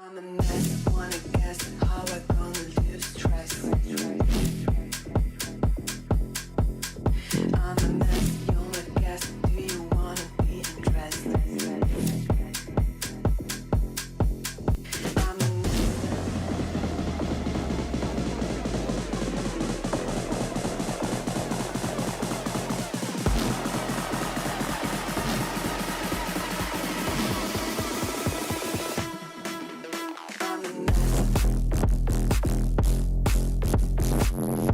I'm a mess, wanna guess how I gonna lose stress. I'm a mess, you're my guest, do you wanna be undressed? I'm a I'm a mess.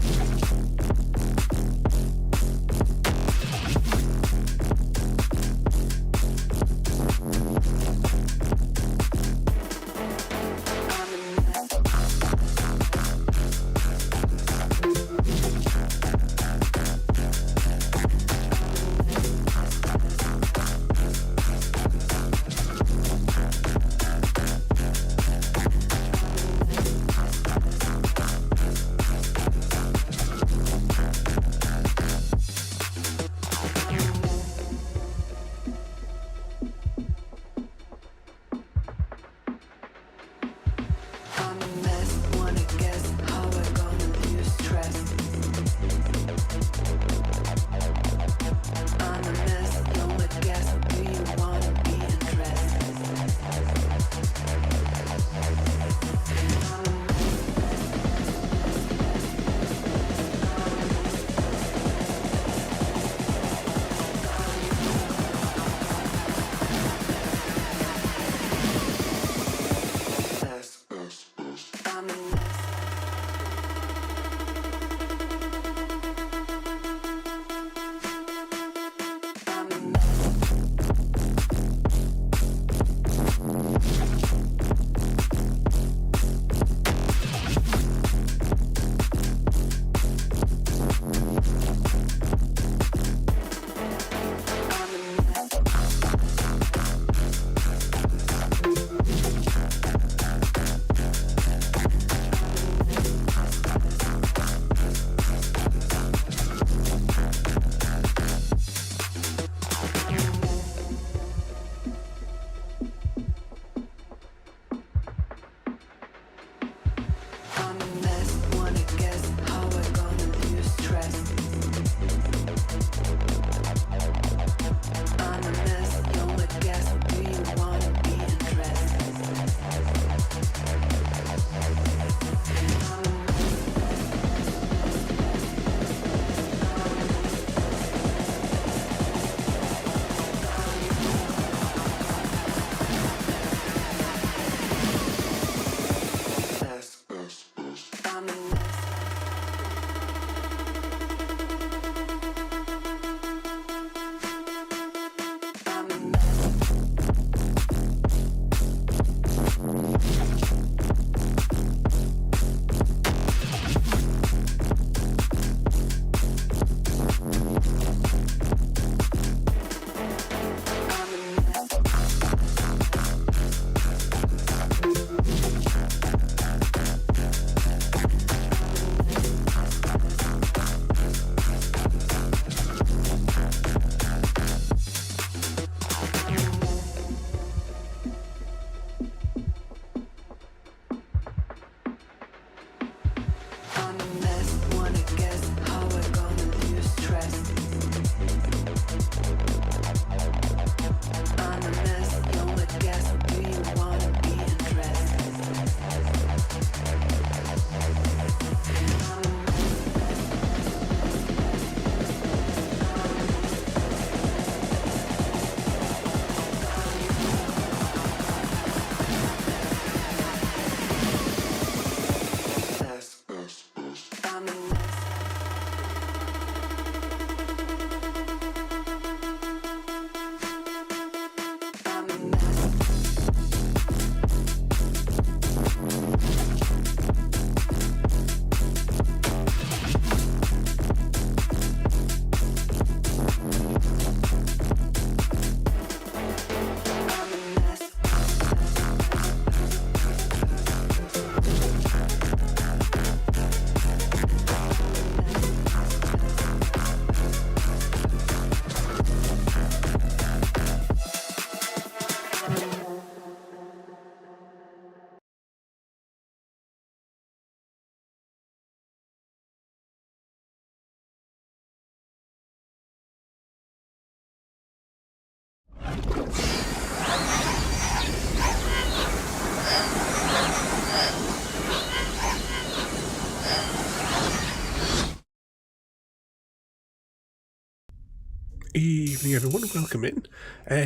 Evening everyone, welcome in.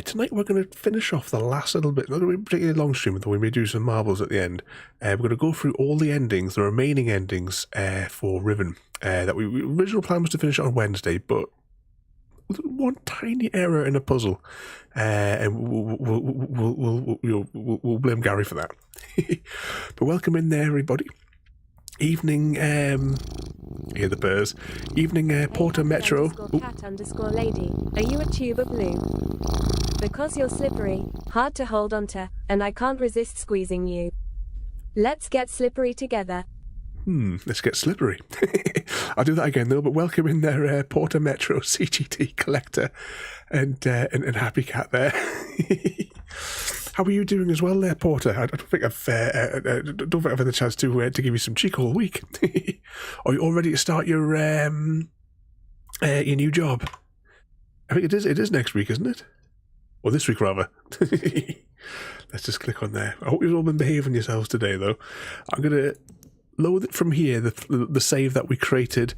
Tonight we're going to finish off the last little bit, not going to be a particularly long stream, though we may do some marbles at the end. We're going to go through all the endings, the remaining endings for Riven. That we original plan was to finish it on Wednesday, but with one tiny error in a puzzle, and we'll blame Gary for that. But welcome in there everybody. Evening, hear the birds. Evening, Porter Metro. _cat_lady. Are you a tube of lube? Because you're slippery, hard to hold onto, and I can't resist squeezing you. Let's get slippery together. Let's get slippery. I'll do that again though, but welcome in there, Porter Metro, CGT Collector, and Happy Cat there. How are you doing as well there, Porter? I don't think I've had the chance to give you some cheek all week. Are you all ready to start your new job? I think it is next week, isn't it? Or this week, rather. Let's just click on there. I hope you've all been behaving yourselves today, though. I'm going to load it from here, the save that we created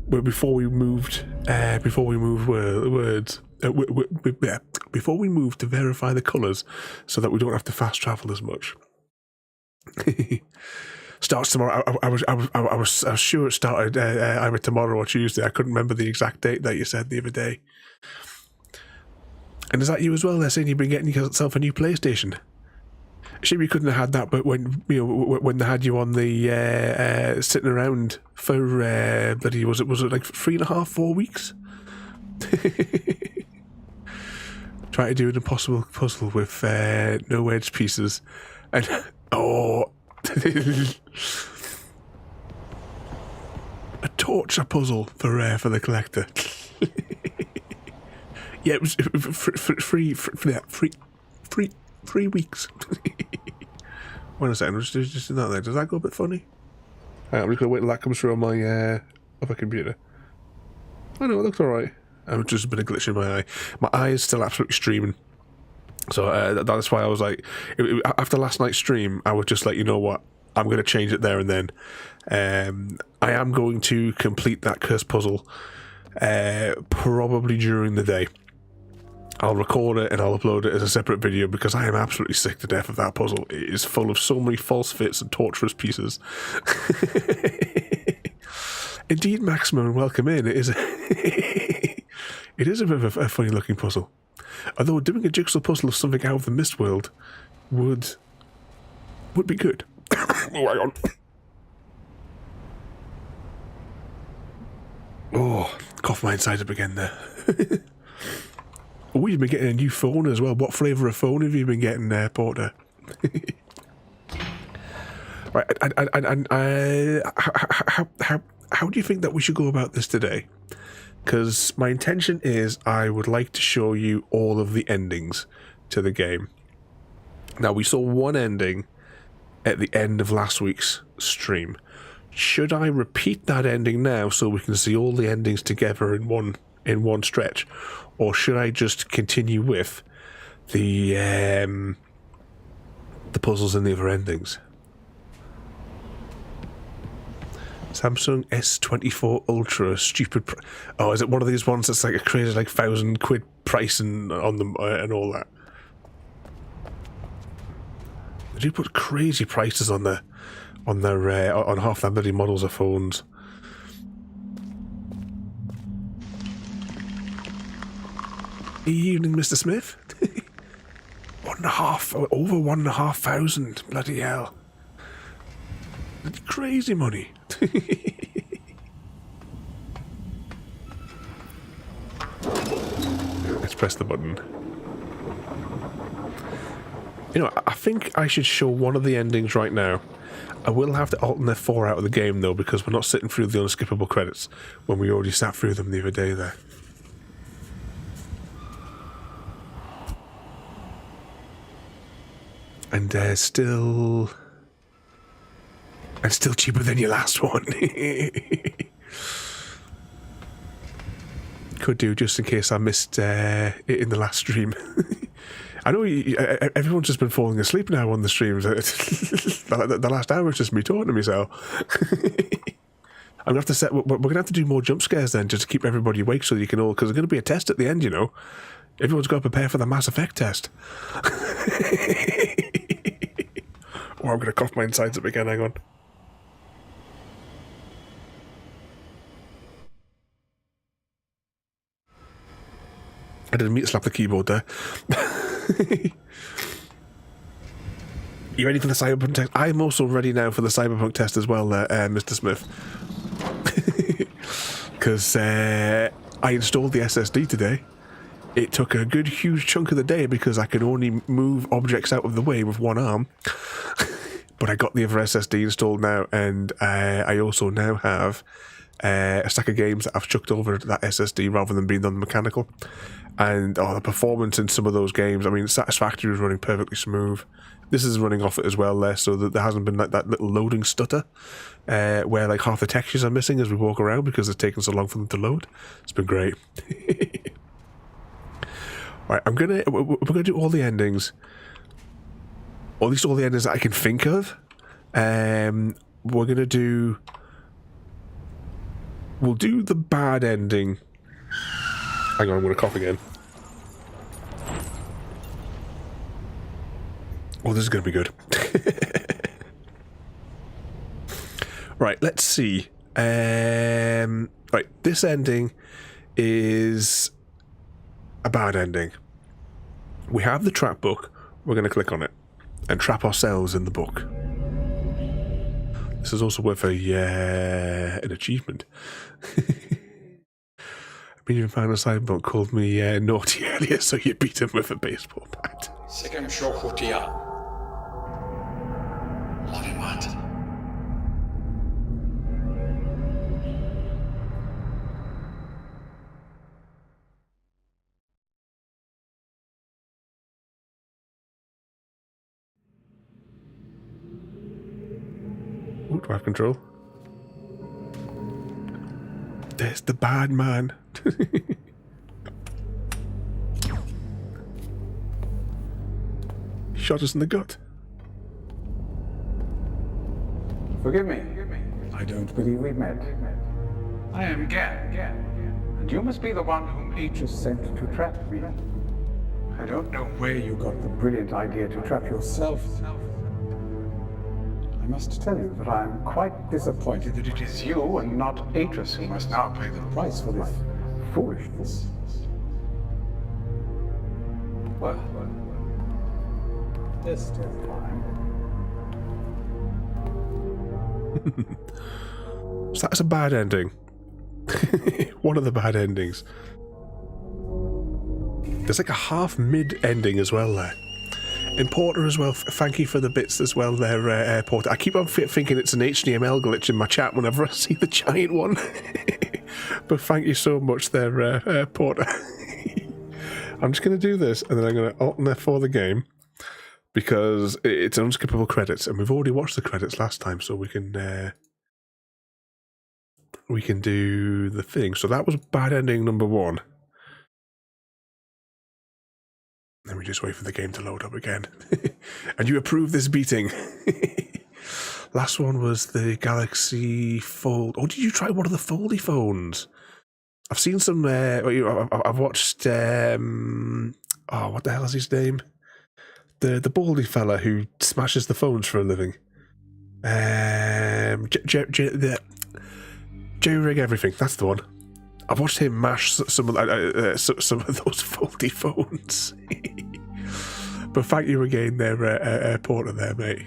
before we moved words. Before we move to verify the colours, so that we don't have to fast travel as much. Starts tomorrow. I was sure it started either tomorrow or Tuesday. I couldn't remember the exact date that you said the other day. And is that you as well? They're saying you've been getting yourself a new PlayStation. Shame you couldn't have had that, but when they had you on the sitting around for bloody was it like 3.5, 4 weeks? Try to do an impossible puzzle with no edge pieces, and a torture puzzle for the collector. Yeah, it was 3 weeks. Wait a second, just in that there. Does that go a bit funny? I'm just gonna wait till that comes through on my other computer. I know it looks alright. I've just been a glitch in my eye. My eye is still absolutely streaming. So that's why I was like, after last night's stream, I was just like, you know what? I'm going to change it there and then. I am going to complete that cursed puzzle probably during the day. I'll record it and I'll upload it as a separate video because I am absolutely sick to death of that puzzle. It is full of so many false fits and torturous pieces. Indeed, Maximum, and welcome in. It is a bit of a funny looking puzzle. Although doing a jigsaw puzzle of something out of the Myst world would be good. Oh, hang on. Oh, cough my inside up again there. Oh, you've been getting a new phone as well. What flavour of phone have you been getting there, Porter? Right, how do you think that we should go about this today? Because my intention is I would like to show you all of the endings to the game. Now, we saw one ending at the end of last week's stream. Should I repeat that ending now so we can see all the endings together in one stretch? Or should I just continue with the puzzles and the other endings? Samsung S24 Ultra, stupid. Oh, is it one of these ones that's like a crazy, like £1,000 price on them and all that? They do put crazy prices on on half their bloody models of phones. Evening, Mr. Smith. Over 1,500. Bloody hell. Crazy money. Let's press the button. You know, I think I should show one of the endings right now. I will have to alternate 4 out of the game though, because we're not sitting through the unskippable credits when we already sat through them the other day there. And still cheaper than your last one. Could do, just in case I missed it in the last stream. I know everyone's just been falling asleep now on the streams. The last hour is just me talking to myself. I'm gonna have to set. We're gonna have to do more jump scares then, just to keep everybody awake, so you can all. Because there's gonna be a test at the end, you know. Everyone's got to prepare for the Mass Effect test. Or I'm gonna cough my insides up again. Hang on. I didn't mean to slap the keyboard there. You ready for the Cyberpunk test? I'm also ready now for the Cyberpunk test as well, Mr. Smith. Because I installed the SSD today. It took a good huge chunk of the day because I could only move objects out of the way with one arm. But I got the other SSD installed now, and I also now have a stack of games that I've chucked over that SSD rather than being on the mechanical. And the performance in some of those games, I mean, Satisfactory was running perfectly smooth. This is running off it as well there, so that there hasn't been like that little loading stutter where like half the textures are missing as we walk around because it's taken so long for them to load. It's been great. Right, we're gonna do all the endings, or at least all the endings that I can think of. We'll do the bad ending. Hang on, I'm gonna cough again. Oh, this is gonna be good. Right, let's see. Right, this ending is a bad ending. We have the trap book. We're going to click on it and trap ourselves in the book. This is also worth an achievement. I mean, you found a Cyberpunk called me naughty earlier, so you beat him with a baseball bat. Ooh, do I have control? There's the bad man. He shot us in the gut. Forgive me. I don't believe we've met. I am Gan, and you must be the one whom Aegis sent to trap me. I don't know where you got the brilliant idea to trap yourself. I must tell you that I am quite disappointed that it is you and not Aegis who must now pay the price for this foolishness. Well, there's still time. So that's a bad ending. One of the bad endings. There's like a half mid ending as well there. In Porter as well, thank you for the bits as well there, Porter. I keep on thinking it's an HTML glitch in my chat whenever I see the giant one. But thank you so much there, Porter. I'm just going to do this, and then I'm going to alt F4 the game, because it's unskippable credits, and we've already watched the credits last time, so we can do the thing. So that was bad ending number 1. Then we just wait for the game to load up again. And you approve this beating. Last one was the Galaxy Fold. Oh, did you try one of the foldy phones? I've seen some... I've watched... what the hell is his name? The baldy fella who smashes the phones for a living. J-Rig Everything, that's the one. I've watched him mash some of those foldy phones. But thank you again there, Porter there, mate.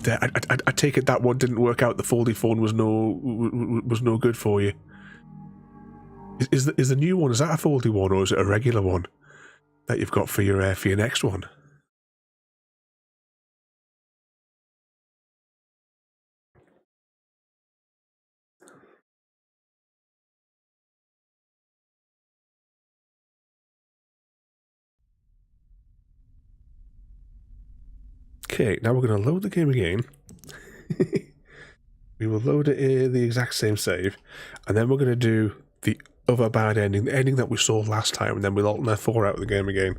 I take it that one didn't work out. The foldy phone was no good for you. Is the new one, is that a foldy one, or is it a regular one that you've got for your next one? Okay, now we're going to load the game again. We will load it in the exact same save, and then we're going to do the other bad ending, the ending that we saw last time, and then we'll alt F4 out of the game again.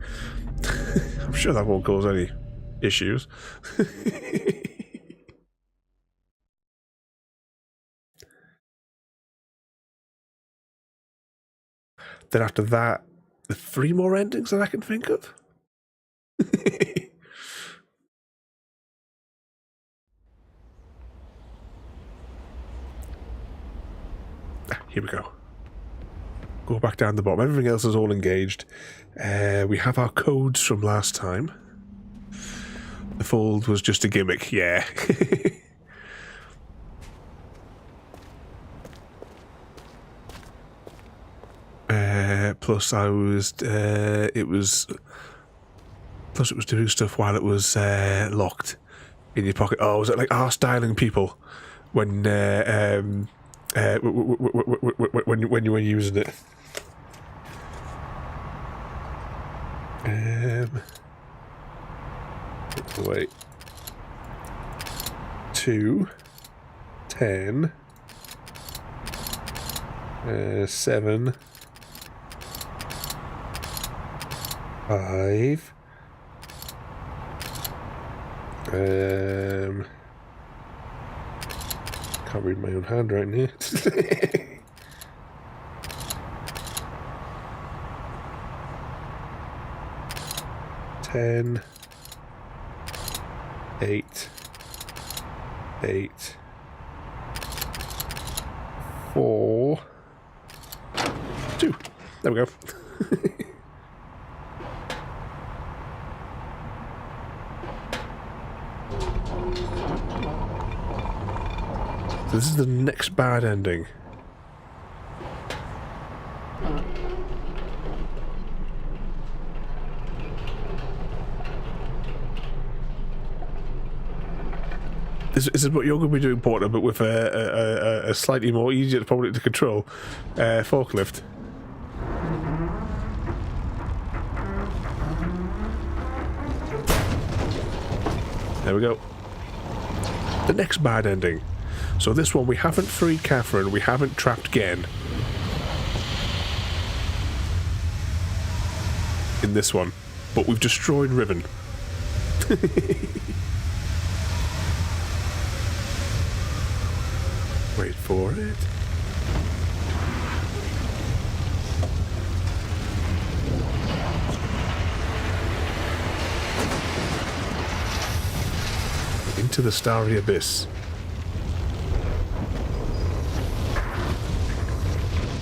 I'm sure that won't cause any issues. Then after that, the 3 more endings that I can think of. Here we go. Go back down the bottom. Everything else is all engaged. We have our codes from last time. The fold was just a gimmick, yeah. Plus it was doing stuff while it was locked in your pocket. Oh, was it like styling people when you were using it? Wait. 2, 10, 7, 5. Can't read my own handwriting here. 10, 8, 8, 4, 2. There we go. So this is the next bad ending. This is what you're going to be doing, Porter, but with a slightly more easier probably to control forklift. There we go. The next bad ending. So this one, we haven't freed Catherine, we haven't trapped Gen. In this one. But we've destroyed Riven. Wait for it. Into the starry abyss.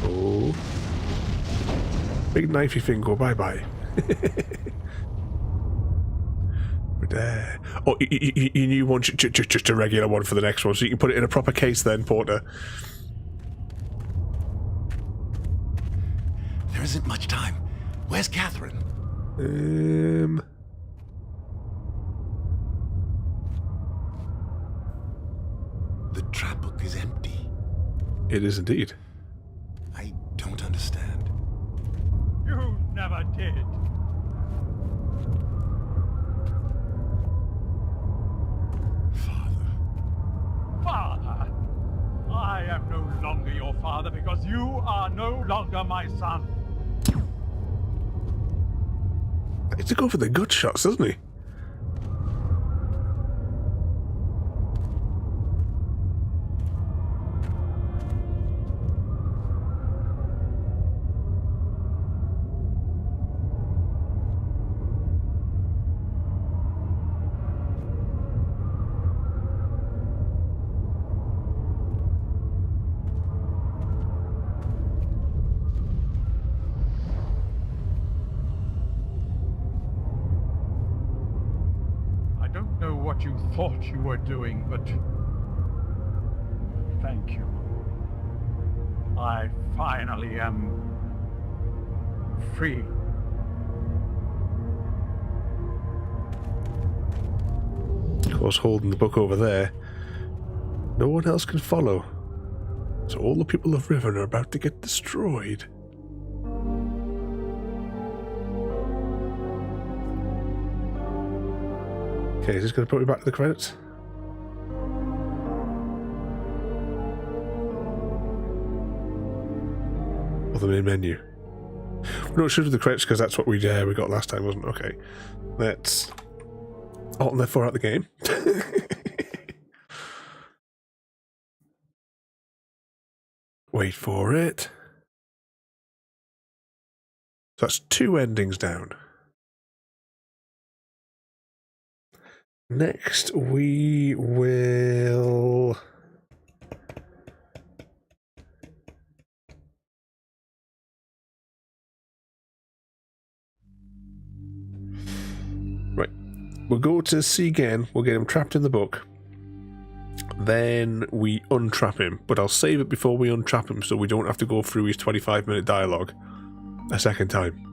Oh. Big knifey thing, go bye-bye. Oh, you knew one, just a regular one for the next one, so you can put it in a proper case then, Porter. There isn't much time. Where's Catherine? The trap book is empty. It is indeed. I don't understand. You never did. Father, I am no longer your father because you are no longer my son. It's to go for the gut shots, doesn't he? What you thought you were doing, but thank you. I finally am free. Of course, holding the book over there. No one else can follow. So all the people of Riven are about to get destroyed. Okay, is this going to put me back to the credits? Or the main menu? No, it should have the credits because that's what we got last time, wasn't it? Okay. Let's Alt and F4 out the game. Wait for it. So that's 2 endings down. Next, we will... Right. We'll go to see again. We'll get him trapped in the book. Then we untrap him. But I'll save it before we untrap him so we don't have to go through his 25-minute dialogue a second time.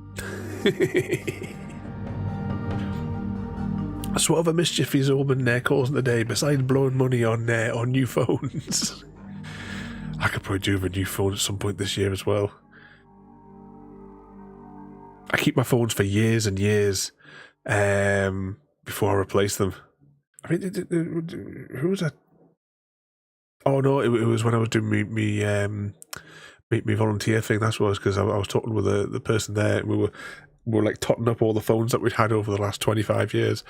So what other mischief is Omen causing today besides blowing money on new phones? I could probably do with a new phone at some point this year as well. I keep my phones for years and years before I replace them. I mean, who was that? Oh no, it was when I was doing me volunteer thing. That's what it was, because I was talking with the person there. And we were like totting up all the phones that we'd had over the last 25 years.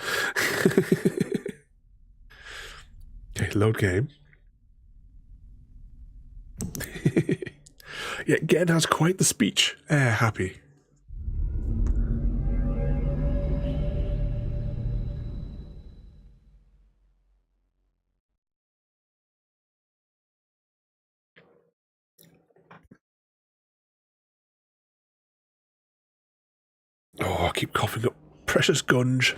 Okay, load game. Yeah, Gen has quite the speech. Happy. Oh, I keep coughing up precious gunge.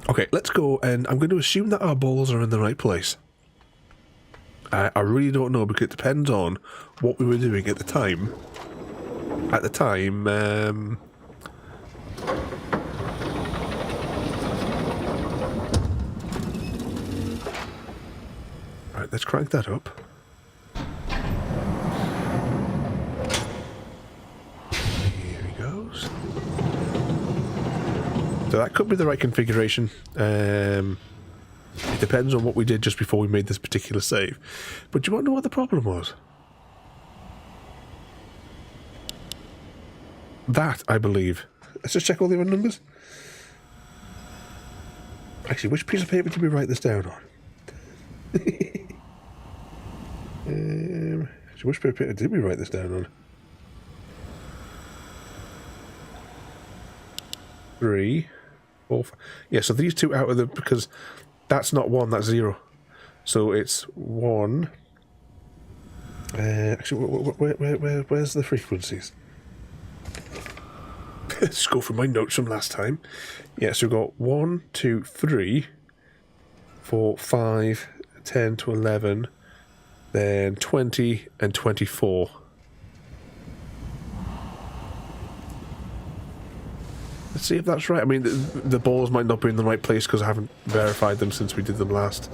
Okay, let's go, and I'm going to assume that our balls are in the right place. I really don't know, because it depends on what we were doing at the time. At the time, right, let's crank that up. So that could be the right configuration. It depends on what we did just before we made this particular save. But do you want to know what the problem was? That, I believe. Let's just check all the other numbers. Actually, which piece of paper did we write this down on? So which piece of paper did we write this down on? 3, 4, 5. Yeah, so these two out of the... Because that's not 1, that's 0. So it's 1. Actually, where's the frequencies? Let's go through my notes from last time. Yeah, so we've got 1, 2, 3, 4, 5, 10 to 11, then 20 and 24. Let's see if that's right. I mean, the balls might not be in the right place because I haven't verified them since we did them last.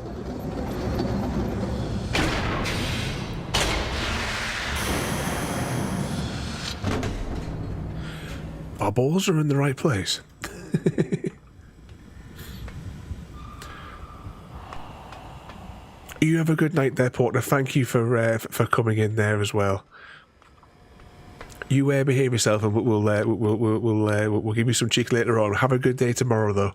Our balls are in the right place. You have a good night there, Porter. Thank you for coming in there as well. You behave yourself, and we'll give you some cheek later on. Have a good day tomorrow, though.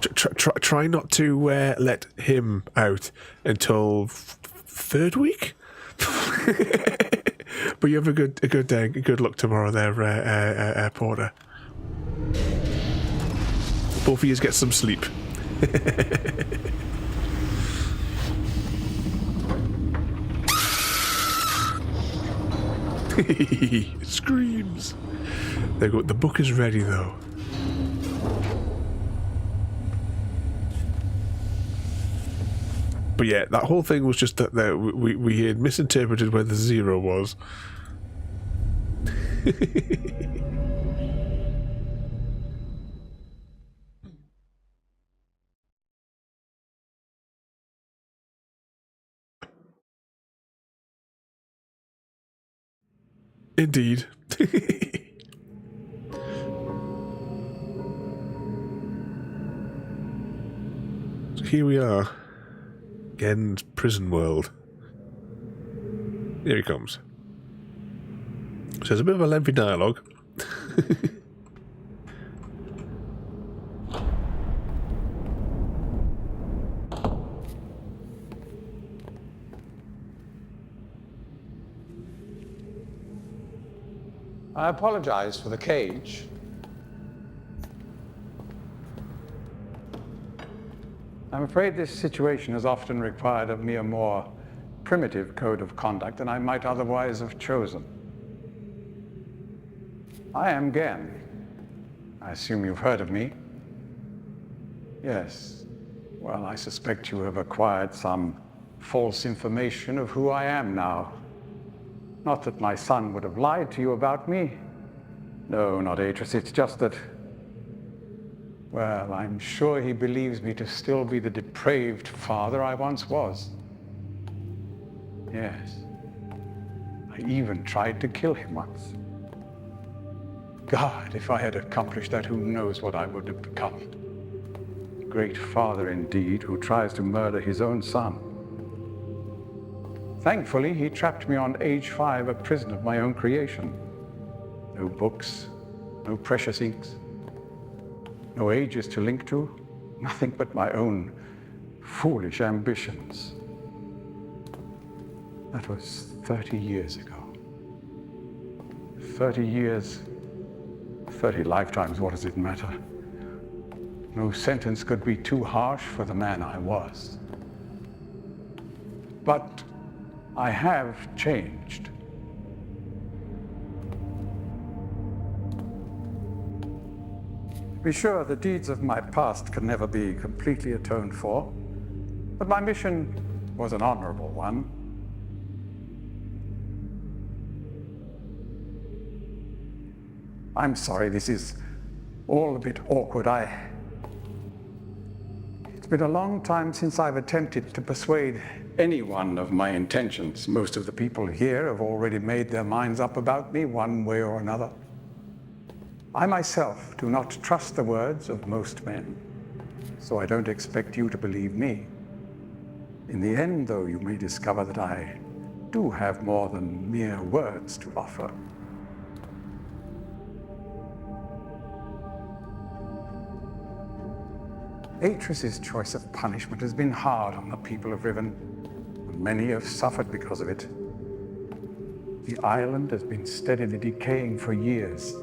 Try not to let him out until 3rd week. But you have a good day. Good luck tomorrow, there, Porter. Both of you get some sleep. It screams. There you go. The book is ready, though. But yeah, that whole thing was just that we had misinterpreted where the 0 was. Indeed. So here we are. Gen's prison world. Here he comes. So there's a bit of a lengthy dialogue. I apologize for the cage. I'm afraid this situation has often required of me a more primitive code of conduct than I might otherwise have chosen. I am Gen. I assume you've heard of me. Yes. Well, I suspect you have acquired some false information of who I am now. Not that my son would have lied to you about me. No, not Atris. It's just that, well, I'm sure he believes me to still be the depraved father I once was. Yes. I even tried to kill him once. God, if I had accomplished that, who knows what I would have become. Great father indeed, who tries to murder his own son. Thankfully, he trapped me on age 5, a prison of my own creation. No books, no precious inks, no ages to link to, nothing but my own foolish ambitions. That was 30 years ago. 30 years, 30 lifetimes, what does it matter? No sentence could be too harsh for the man I was. But I have changed. Be sure the deeds of my past can never be completely atoned for, but my mission was an honorable one. I'm sorry, this is all a bit awkward. It's been a long time since I've attempted to persuade anyone of my intentions. Most of the people here have already made their minds up about me one way or another. I myself do not trust the words of most men, so I don't expect you to believe me. In the end, though, you may discover that I do have more than mere words to offer. Atris's choice of punishment has been hard on the people of Riven. Many have suffered because of it. The island has been steadily decaying for years,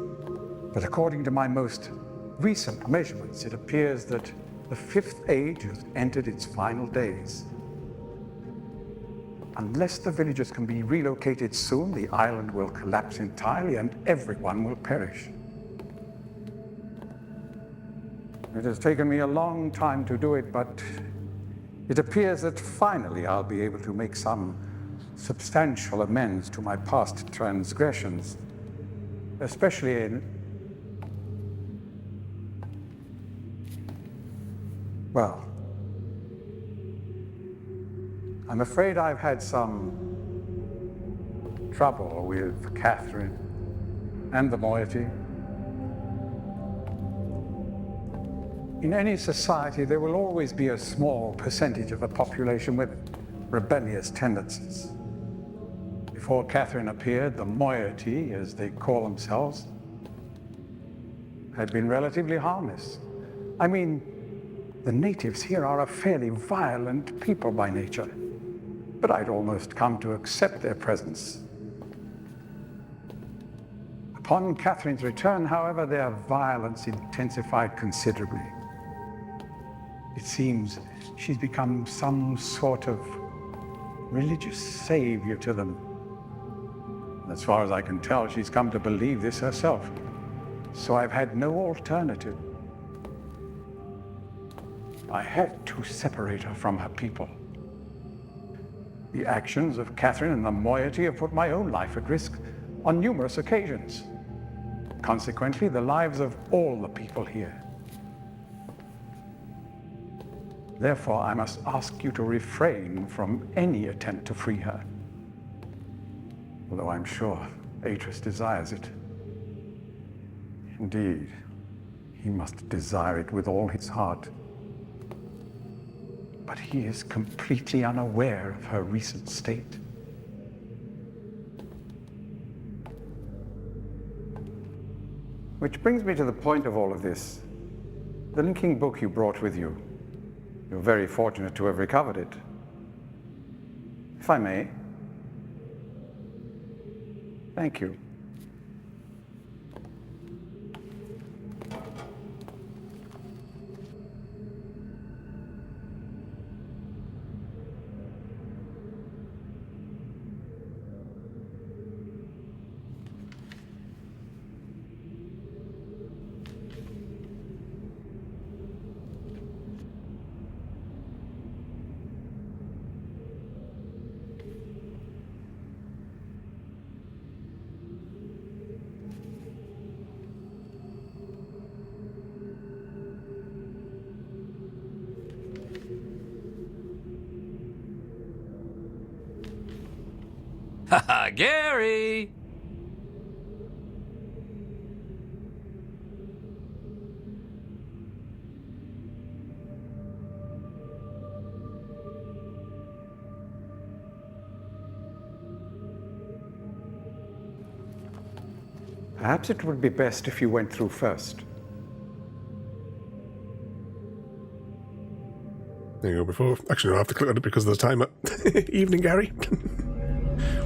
but according to my most recent measurements, it appears that the 5th age has entered its final days. Unless the villagers can be relocated soon, the island will collapse entirely and everyone will perish. It has taken me a long time to do it, but it appears that finally I'll be able to make some substantial amends to my past transgressions, especially in, well, I'm afraid I've had some trouble with Catherine and the moiety. In any society, there will always be a small percentage of the population with rebellious tendencies. Before Catherine appeared, the moiety, as they call themselves, had been relatively harmless. I mean, the natives here are a fairly violent people by nature, but I'd almost come to accept their presence. Upon Catherine's return, however, their violence intensified considerably. It seems she's become some sort of religious savior to them. As far as I can tell, she's come to believe this herself. So I've had no alternative. I had to separate her from her people. The actions of Catherine and the moiety have put my own life at risk on numerous occasions. Consequently, the lives of all the people here. Therefore, I must ask you to refrain from any attempt to free her. Although I'm sure Atris desires it. Indeed, he must desire it with all his heart. But he is completely unaware of her recent state. Which brings me to the point of all of this. The linking book you brought with you. You're very fortunate to have recovered it. If I may. Thank you. Haha, Gary! Perhaps it would be best if you went through first. There you go, before... Actually, no, I have to click on it because of the timer. Evening, Gary.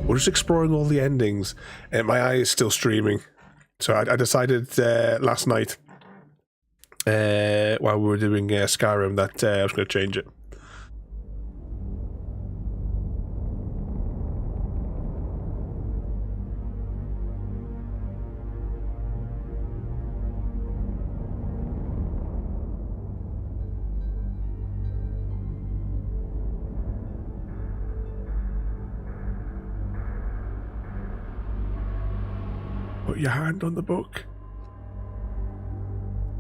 We're just exploring all the endings. My eye is still streaming. So I decided last night, while we were doing Skyrim, that I was going to change it. Put your hand on the book.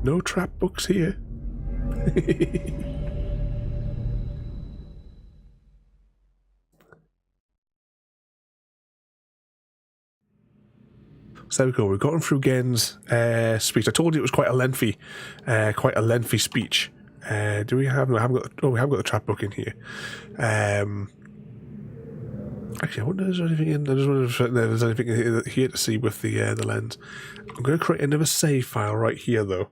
No trap books here. So there we go. We've gotten through Gen's speech. I told you it was quite a lengthy speech. Do we have? No, I haven't got. Oh, we have got the trap book in here. Actually, I wonder if there's anything in. I just wonder if there's anything here to see with the lens. I'm going to create another save file right here though,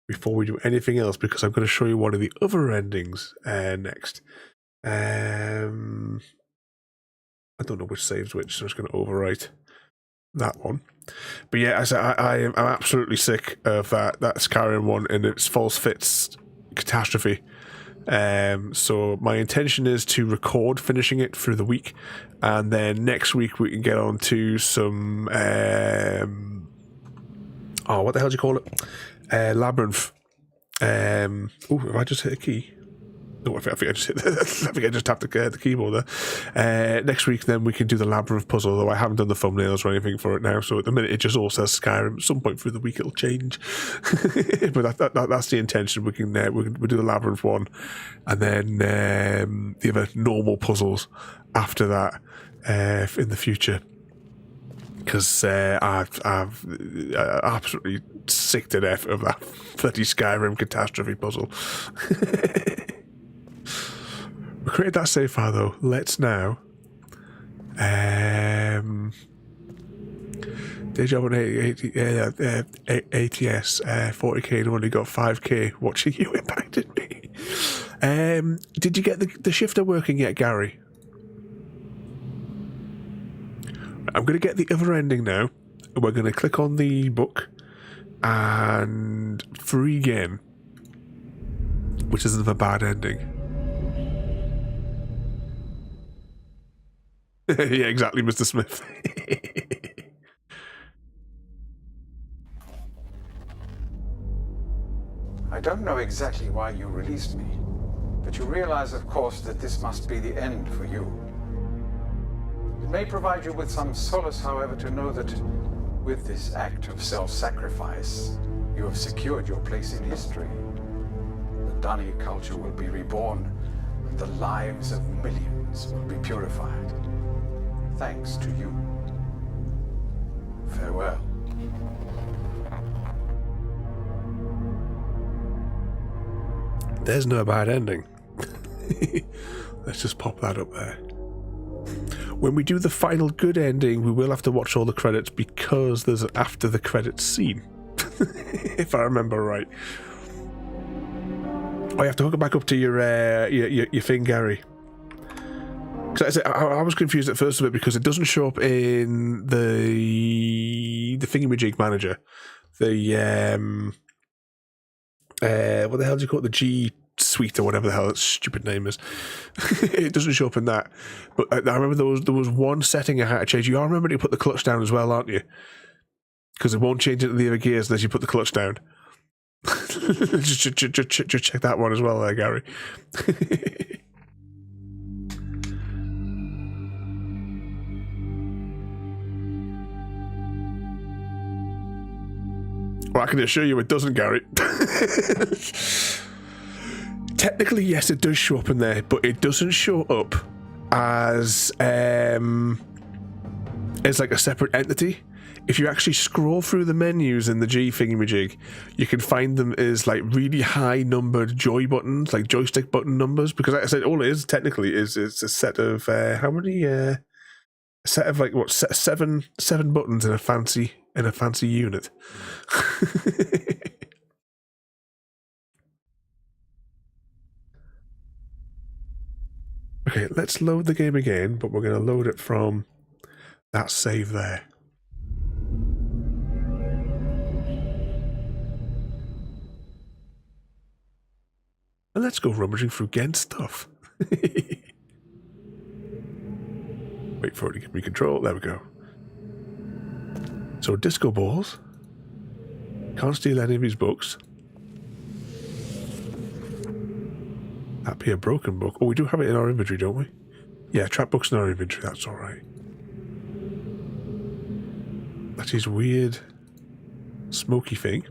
before we do anything else, because I'm going to show you one of the other endings next. I don't know which saves which, so I'm just going to overwrite that one. But yeah, as I'm absolutely sick of that Skyrim one and its false fits catastrophe. So my intention is to record finishing it through the week, and then next week we can get on to some what the hell do you call it? Labyrinth. Oh, have I just hit a key? No, I think I just hit. I think I just tapped the keyboard there. Next week, then we can do the Labyrinth puzzle. Though I haven't done the thumbnails or anything for it now, so at the minute it just all says Skyrim. At some point through the week, it'll change. But that's the intention. We'll do the Labyrinth one, and then the other normal puzzles after that in the future. Because I've absolutely sick to death of that bloody Skyrim catastrophe puzzle. We created that save file though. Let's now Deja on ATS 40k and only got 5k. Watching you impacted me. Did you get the shifter working yet, Gary? I'm going to get the other ending now. We're going to click on the book and free again, which isn't a bad ending. Yeah, exactly, Mr. Smith. I don't know exactly why you released me, but you realize, of course, that this must be the end for you. It may provide you with some solace, however, to know that with this act of self-sacrifice, you have secured your place in history. The Dunny culture will be reborn, and the lives of millions will be purified. Thanks to you. Farewell. There's no bad ending. Let's just pop that up there. When we do the final good ending, we will have to watch all the credits because there's an after the credits scene. If I remember right. Oh, you have to hook it back up to your thing, Gary. Because I was confused at first a bit because it doesn't show up in the thingamajig manager. The what the hell do you call it? The G Suite or whatever the hell its stupid name is. It doesn't show up in that. But I remember there was one setting I had to change. You all remember to put the clutch down as well, aren't you? Because it won't change into the other gears unless you put the clutch down. just check that one as well there, Gary. Well, I can assure you it doesn't, Gary. Technically, yes, it does show up in there, but it doesn't show up as as like a separate entity. If you actually scroll through the menus in the G thingamajig, you can find them as like really high numbered joy buttons, like joystick button numbers. Because like I said, all it is technically is it's a set of how many? A set of like what? Seven buttons in a fancy unit. Okay, let's load the game again, but we're going to load it from that save there. And let's go rummaging through Gen's stuff. Wait for it to give me control. There we go. So disco balls. Can't steal any of his books. That'd be a broken book. Oh, we do have it in our inventory, don't we? Yeah, trap books in our inventory, that's alright. That's his weird smoky thing.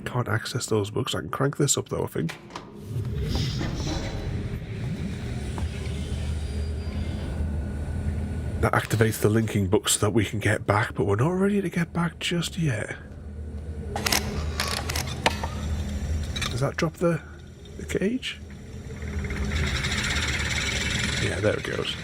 Can't access those books. I can crank this up though, I think. That activates the linking book so that we can get back, but we're not ready to get back just yet. Does that drop the cage? Yeah, there it goes.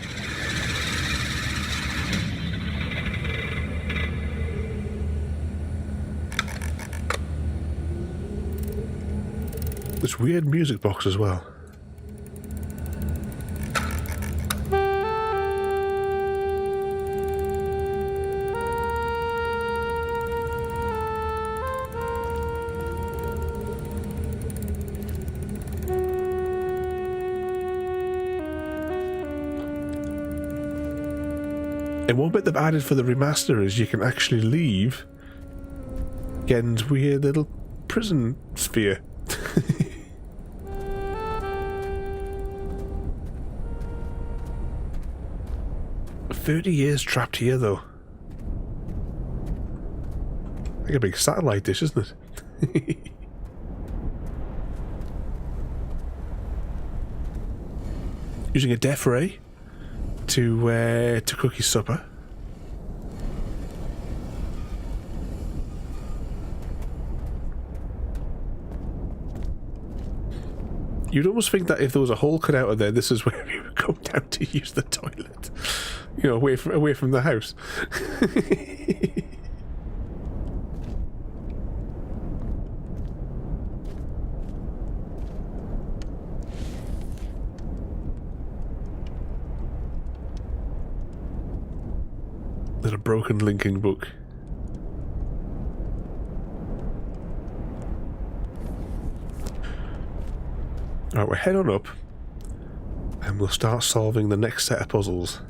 This weird music box as well. And one bit they've added for the remaster is you can actually leave Gen's weird little prison sphere. 30 years trapped here, though. Like a big satellite dish, isn't it? Using a death ray to cook his supper. You'd almost think that if there was a hole cut out of there, this is where he would go down to use the toilet. You know, away from the house. There's a broken linking book. Alright, we'll head on up and we'll start solving the next set of puzzles.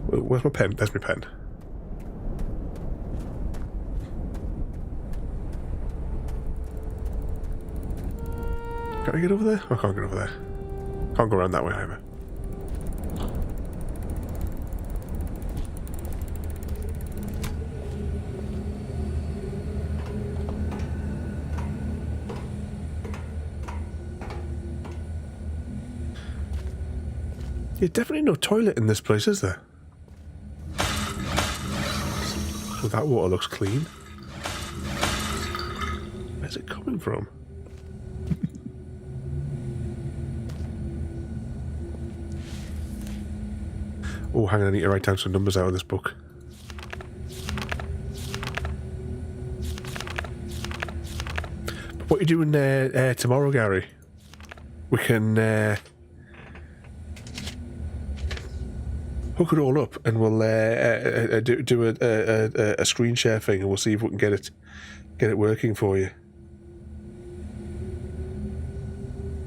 Where's my pen? There's my pen. Can I get over there? I can't get over there. Can't go around that way either. Yeah, definitely no toilet in this place, is there? Well, that water looks clean. Where's it coming from? Oh, hang on, I need to write down some numbers out of this book. But what are you doing tomorrow, Gary? We can hook it all up and we'll do a screen share thing and we'll see if we can get it working for you.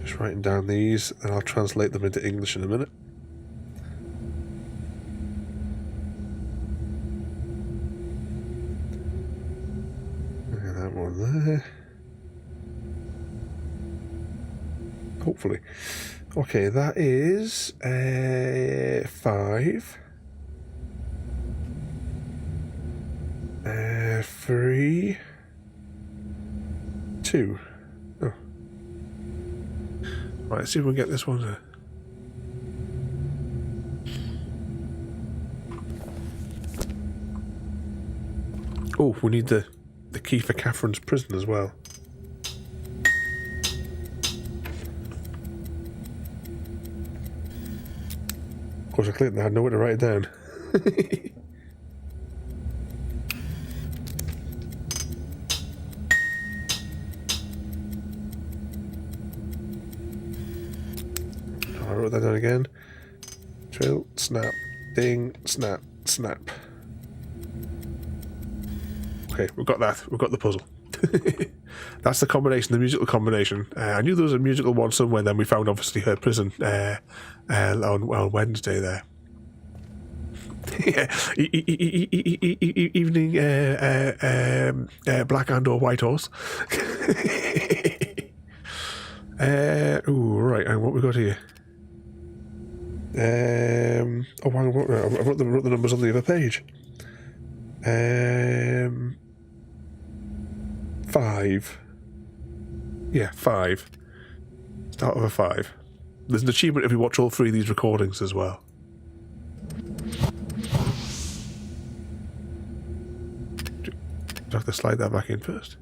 Just writing down these and I'll translate them into English in a minute. And that one there. Hopefully. Okay, that is 5. 3. 2. Oh. Right, let's see if we can get this one. Oh, we need the key for Catherine's prison as well. Of course, I clicked that. I had nowhere to write it down. I wrote that down again. Trail, snap, ding, snap, snap. Okay, we've got that. We've got the puzzle. That's the combination, the musical combination. I knew there was a musical one somewhere, then we found obviously her prison on Wednesday there. Evening black and or white horse. Ooh, right, and what we got here? I wrote the numbers on the other page. 5. Yeah, 5. Start of a 5. There's an achievement if you watch all 3 of these recordings as well. Do I have to slide that back in first?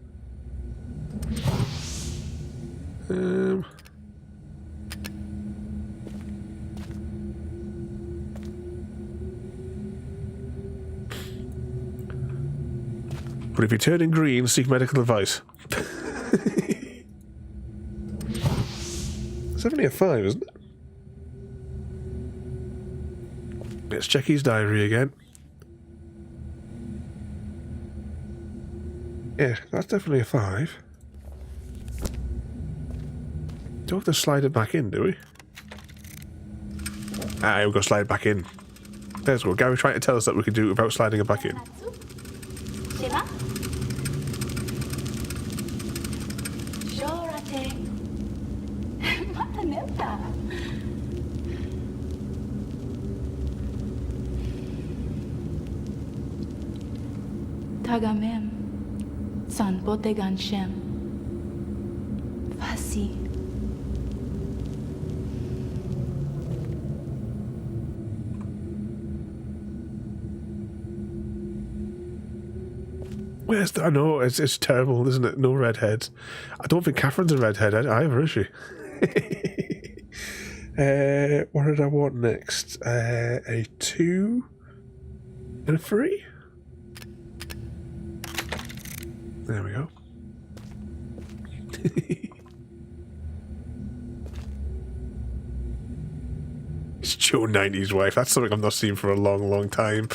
But if you turn in green, seek medical advice. It's only a 5, isn't it? Let's check his diary again. Yeah, that's definitely a 5. Do we have to slide it back in, do we? Ah, we've got to slide it back in. There's what Gary trying to tell us that we can do it without sliding it back in. Tagamem, san potegan shem, fasi. Where's the, I know, it's terrible, isn't it? No redheads. I don't think Catherine's a redhead either, is she? What did I want next? A 2 and a 3? There we go. It's Joe 90's wife. That's something I've not seen for a long, long time.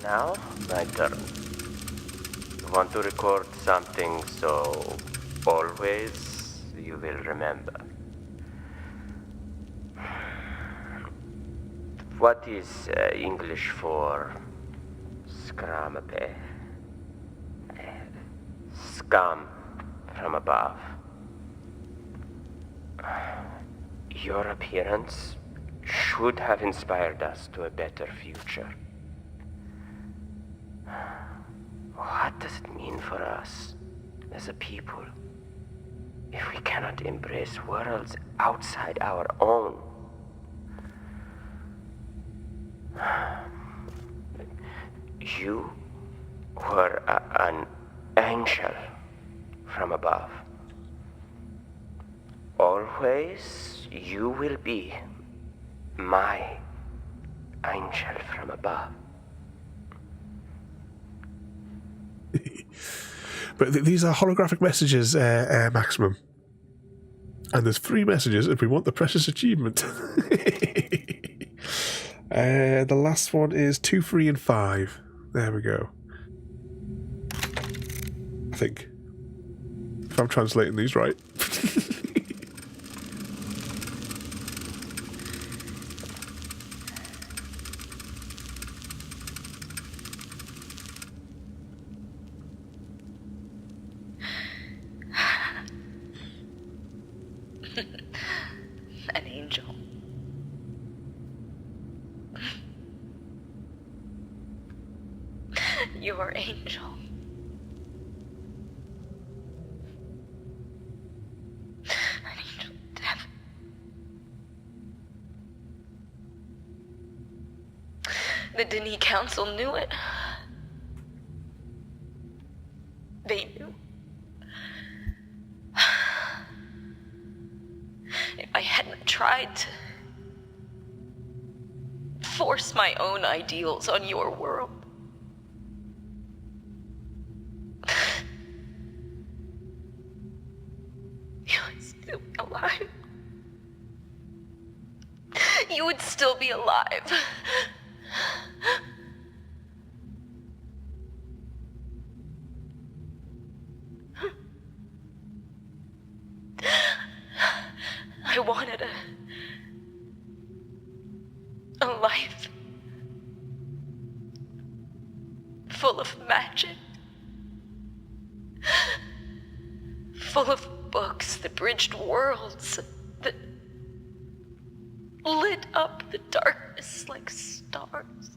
Now, my turn. You want to record something so always you will remember. What is English for scramape? Scum from above. Your appearance should have inspired us to a better future. What does it mean for us as a people if we cannot embrace worlds outside our own? You were an angel from above. Always you will be my angel from above. But these are holographic messages, Maximum. And there's 3 messages if we want the precious achievement. The last one is 2, 3, and 5. There we go. I think. If I'm translating these right. An angel. Your angel. An angel of death. The Denis Council knew it. they knew. If I hadn't tried to force my own ideals on your world. You would still be alive. You would still be alive. I wanted a life full of magic, full of books that bridged worlds, that lit up the darkness like stars.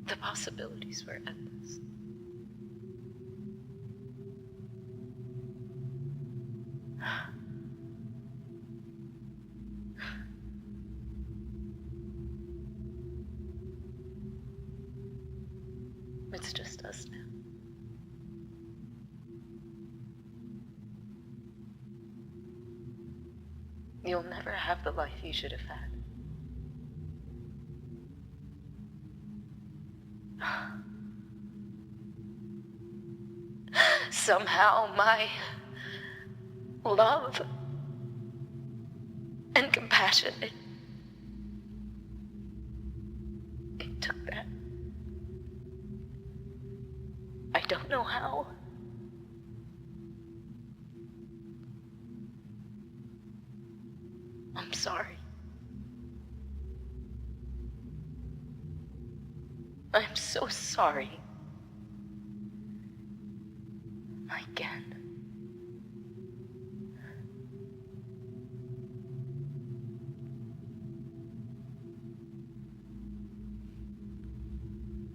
The possibilities were endless. It's just us now. You'll never have the life you should have had. Somehow my love and compassion, it took that. I don't know how. I'm sorry. I'm so sorry. Again.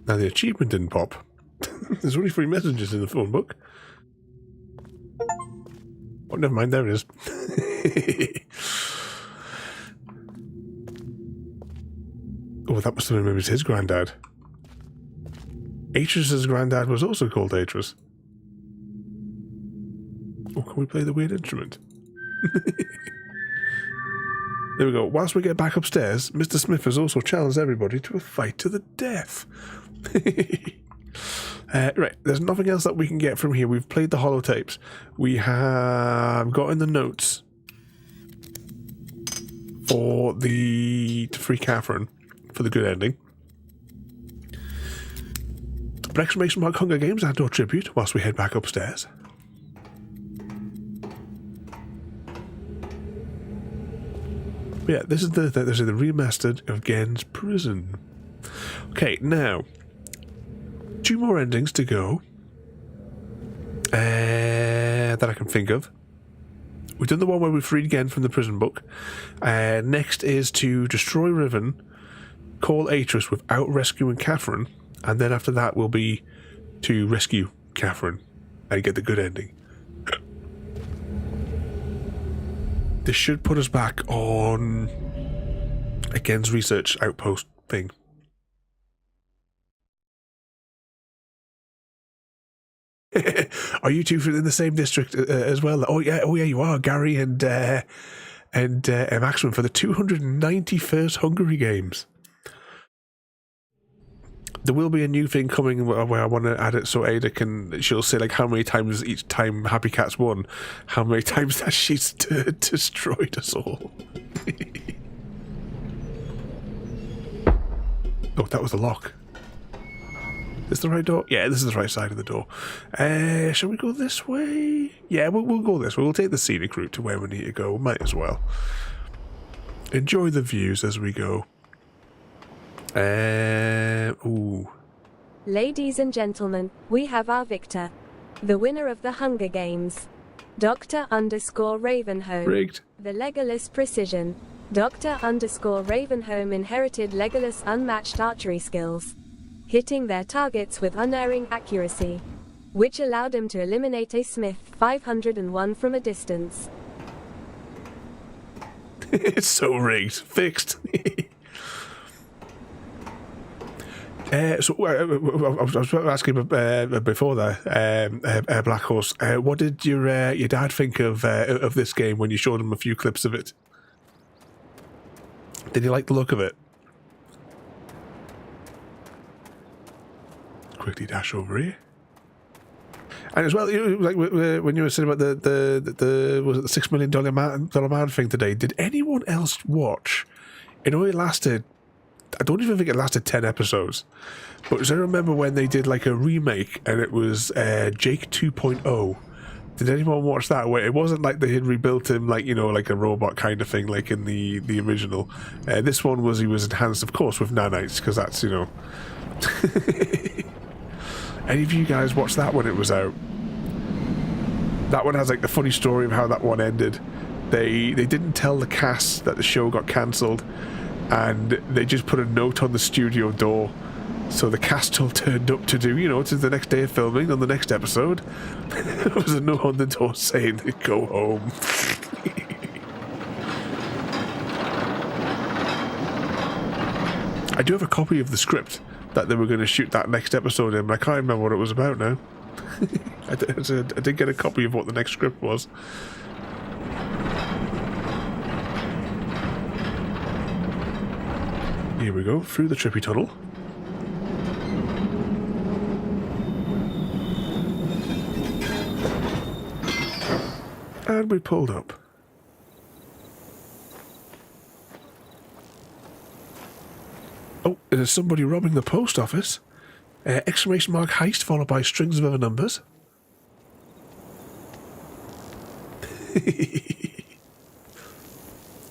Now the achievement didn't pop. There's only 3 messages in the phone book. Oh, never mind, there it is. Oh, that must have been maybe his granddad. Atrus's granddad was also called Atrus. Oh, can we play the weird instrument? There we go. Whilst we get back upstairs, Mr. Smith has also challenged everybody to a fight to the death. Right, there's nothing else that we can get from here. We've played the holotapes. We have got in the notes for to free Catherine for the good ending. But exclamation mark Hunger Games and or tribute whilst we head back upstairs. But yeah, this is the remastered of Gen's Prison. Okay, now 2 more endings to go that I can think of. We've done the one where we freed Gen from the prison book. Next is to destroy Riven, call Atrus without rescuing Catherine, and then after that will be to rescue Catherine and get the good ending. This should put us back on Gen's research outpost thing. Are you two in the same district as well? Oh yeah, you are. Gary and Maximum for the 291st Hungary Games. There will be a new thing coming where I want to add it so Ada she'll say like how many times each time Happy Cat's won, how many times that she's destroyed us all. Oh, that was the lock. Is this the right door? Yeah, this is the right side of the door. Shall we go this way? Yeah, we'll go this way. We'll take the scenic route to where we need to go. Might as well. Enjoy the views as we go. Ooh. Ladies and gentlemen, we have our victor. The winner of the Hunger Games. Dr_Ravenholm. Rigged. The Legolas Precision. Dr_Ravenholm inherited Legolas' unmatched archery skills, hitting their targets with unerring accuracy, which allowed him to eliminate a Smith 501 from a distance. It's so rigged. Fixed. I was asking before that, Black Horse, what did your dad think of this game when you showed him a few clips of it? Did he like the look of it? Quickly dash over here. And as well, like when you were saying about the was it the $6 million man thing today? Did anyone else watch? It only lasted. I don't even think it lasted 10 episodes. But I remember when they did like a remake and it was Jake 2.0. Did anyone watch that? Where it wasn't like they had rebuilt him like, you know, like a robot kind of thing like in the original. This one was he was enhanced, of course, with nanites because that's, you know. Any of you guys watched that when it was out? That one has like the funny story of how that one ended. They didn't tell the cast that the show got cancelled. And they just put a note on the studio door. So the cast all turned up to do, you know, to the next day of filming on the next episode. There was a note on the door saying they'd go home. I do have a copy of the script that they were going to shoot that next episode in, but I can't remember what it was about now. I did get a copy of what the next script was. Here we go, through the trippy tunnel. And we pulled up. Oh, there's somebody robbing the post office. Exclamation mark heist followed by strings of other numbers.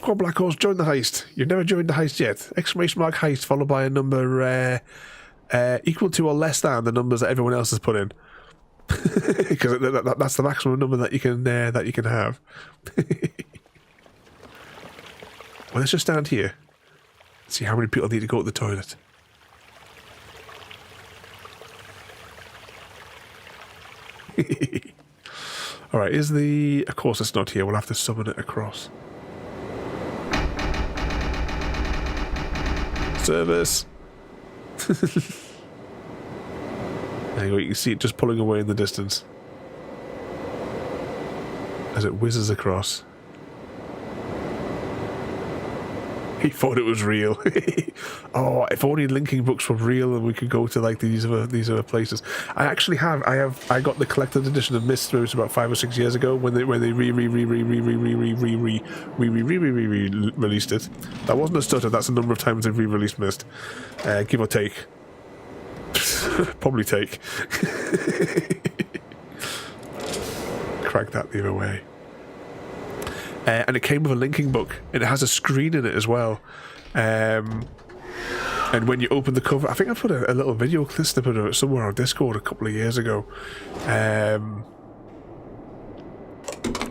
Come on, Black Horse, join the heist. You've never joined the heist yet. Exclamation mark heist followed by a number equal to or less than the numbers that everyone else has put in. Because that's the maximum number that you can have. Well, let's just stand here. See how many people need to go to the toilet. Alright, is the... Of course it's not here. We'll have to summon it across. Service! There you go, you can see it just pulling away in the distance. As it whizzes across. He thought it was real. Oh, if only linking books were real and we could go to like these other places. I actually have. I got the collected edition of Myst. It was about 5 or 6 years ago when they released it. That wasn't a stutter. That's the number of times they've re-released Myst, give or take. Probably take. Crack that the other way. And it came with a linking book, and it has a screen in it as well. And when you open the cover, I think I put a little video clip snippet of it somewhere on Discord a couple of years ago.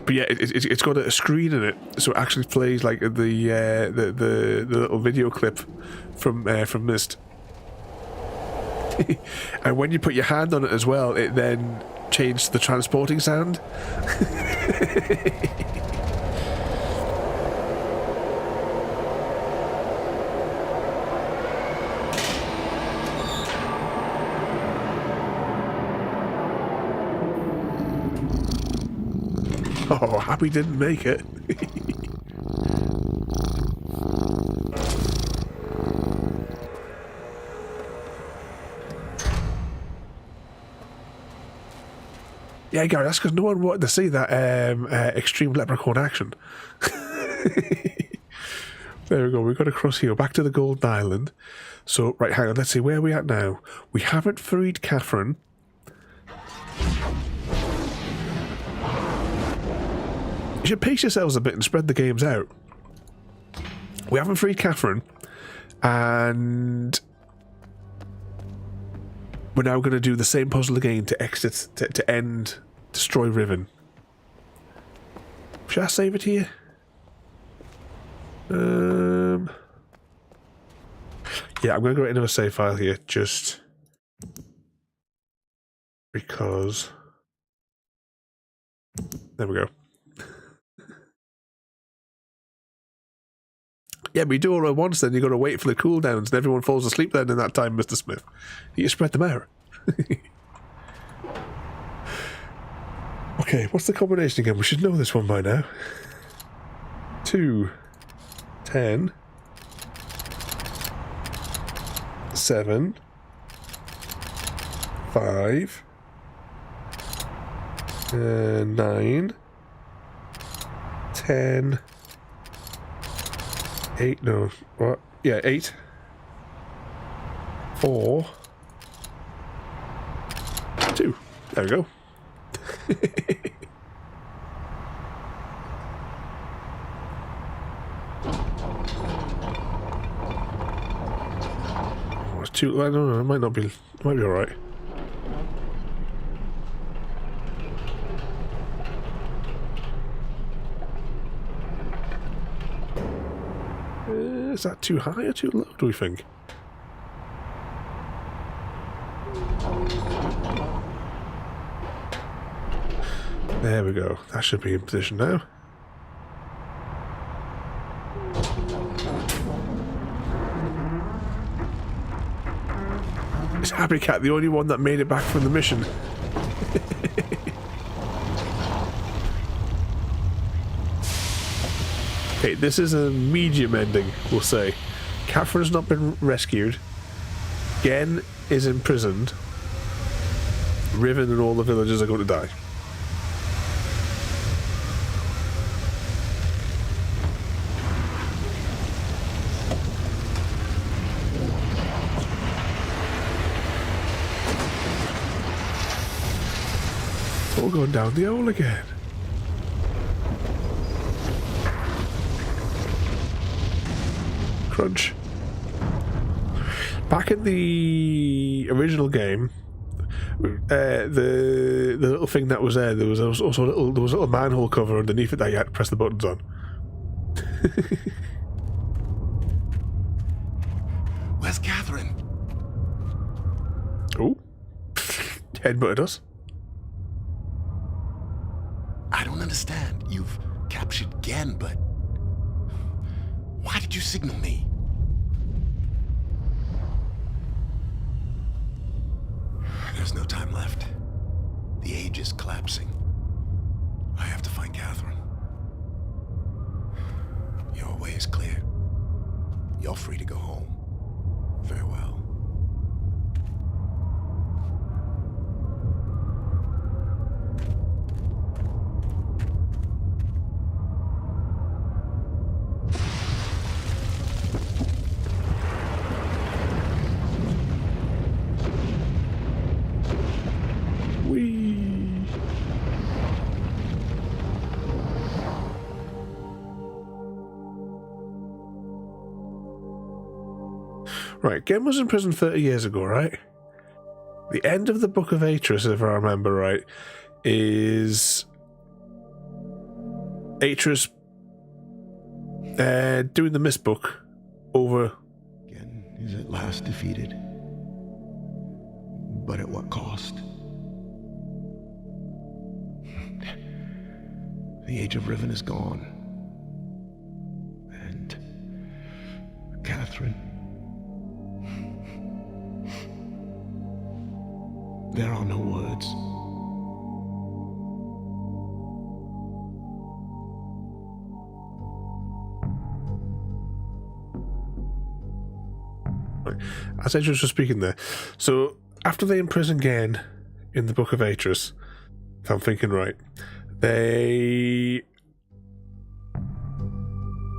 But yeah, it's got a screen in it, so it actually plays like the little video clip from Myst. And when you put your hand on it as well, it then changed the transporting sound. Oh, happy didn't make it. Yeah, Gary, that's because no one wanted to see that extreme leprechaun action. There we go, we've got to cross here, back to the Golden Island. So, right, hang on, let's see, where are we at now? We haven't freed Catherine. You should pace yourselves a bit and spread the games out. We haven't freed Catherine, and we're now going to do the same puzzle again to exit, to end, destroy Riven. Should I save it here? Yeah, I'm going to go into a save file here, just because. There we go. Yeah, but you do all at once, then you've got to wait for the cooldowns, and everyone falls asleep then in that time, Mr. Smith. You spread them out. Okay, what's the combination again? We should know this one by now. 2, 10, 7, 5, 9, 10, 8, no, what? Yeah, 8, 4, 2. There we go. It's too, I don't know, it might not be, it might be alright. Is that too high or too low, do we think? There we go. That should be in position now. Is Happy Cat the only one that made it back from the mission? Okay, this is a medium ending, we'll say. Catherine's not been rescued. Gen is imprisoned. Riven and all the villagers are going to die. It's all going down the hole again. Crunch. Back in the original game, the little thing that was there was also a little manhole cover underneath it that you had to press the buttons on. Where's Catherine? Oh, headbutted us. I don't understand. You've captured Gen, but why did you signal me? There's no time left. The age is collapsing. I have to find Catherine. Your way is clear. You're free to go home. Farewell. Right, Gen was in prison 30 years ago, right? The end of the Book of Atris, if I remember right, is Atris doing the Myst book over. Gen is at last defeated. But at what cost? The age of Riven is gone. And Catherine. There are no words. Right. As Atris was speaking there, so after they imprison Gen in the Book of Atris, if I'm thinking right, they,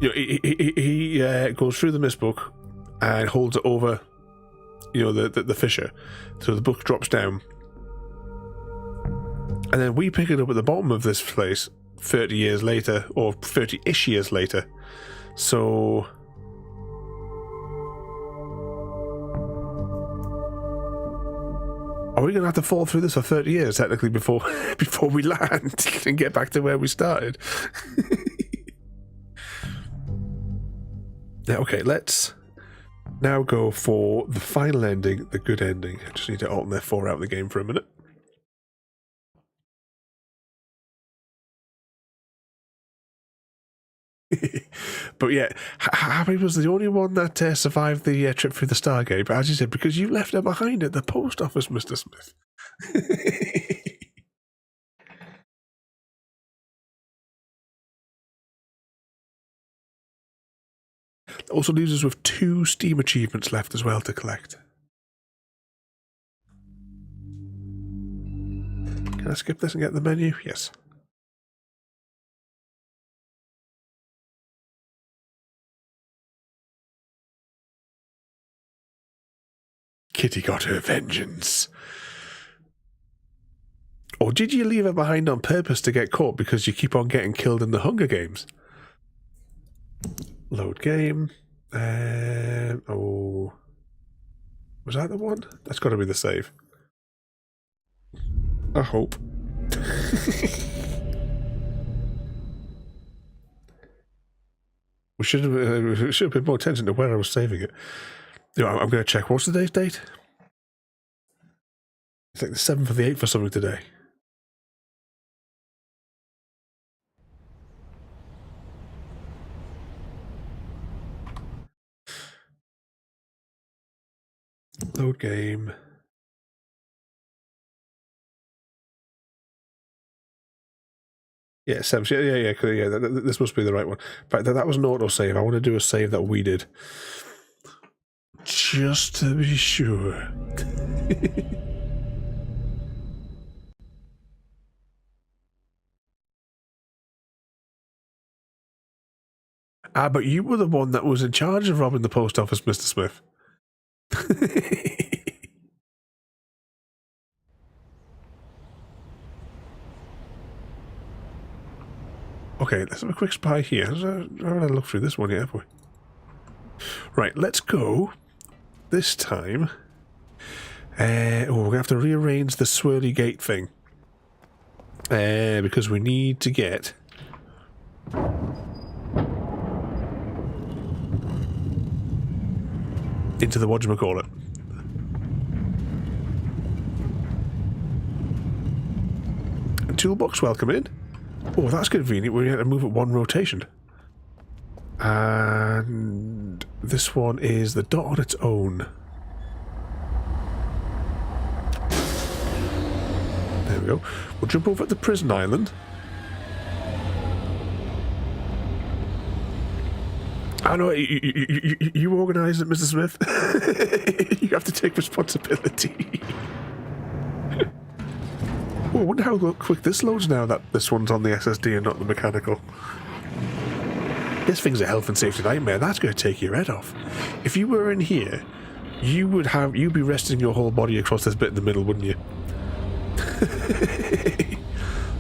you know, he goes through the Myst book and holds it over, you know, the fissure, so the book drops down, and then we pick it up at the bottom of this place 30 years later, or 30-ish years later. So are we going to have to fall through this for 30 years, technically, before we land and get back to where we started? Yeah, okay, let's now go for the final ending, the good ending. I just need to Alt and F4 out of the game for a minute. But yeah, Happy was the only one that survived the trip through the Stargate. But as you said, because you left her behind at the post office, Mr. Smith. Also leaves us with 2 Steam achievements left as well to collect. Can I skip this and get the menu? Yes. Kitty got her vengeance. Or did you leave her behind on purpose to get caught because you keep on getting killed in the Hunger Games? Load game. Oh. Was that the one? That's got to be the save. I hope. we should have paid more attention to where I was saving it. You know, I'm going to check. What's today's date? It's like the 7th or the 8th or something today. Load game. Yeah, 7th. Yeah. This must be the right one. But that was an autosave. I want to do a save that we did. Just to be sure. But you were the one that was in charge of robbing the post office, Mr. Smith. Okay, let's have a quick spy here. I haven't had a look through this one yet, have we? Right, let's go. This time... we're going to have to rearrange the swirly gate thing. Because we need to get... into the whatchamacallit. Toolbox, welcome in. Oh, that's convenient. We had to move at 1 rotation. And this one is the dot on its own. There we go. We'll jump over at the prison island. I know, you organised it, Mr. Smith. You have to take responsibility. Oh, I wonder how quick this loads now that this one's on the SSD and not the mechanical. This thing's a health and safety nightmare. That's going to take your head off. If you were in here, you'd be resting your whole body across this bit in the middle, wouldn't you?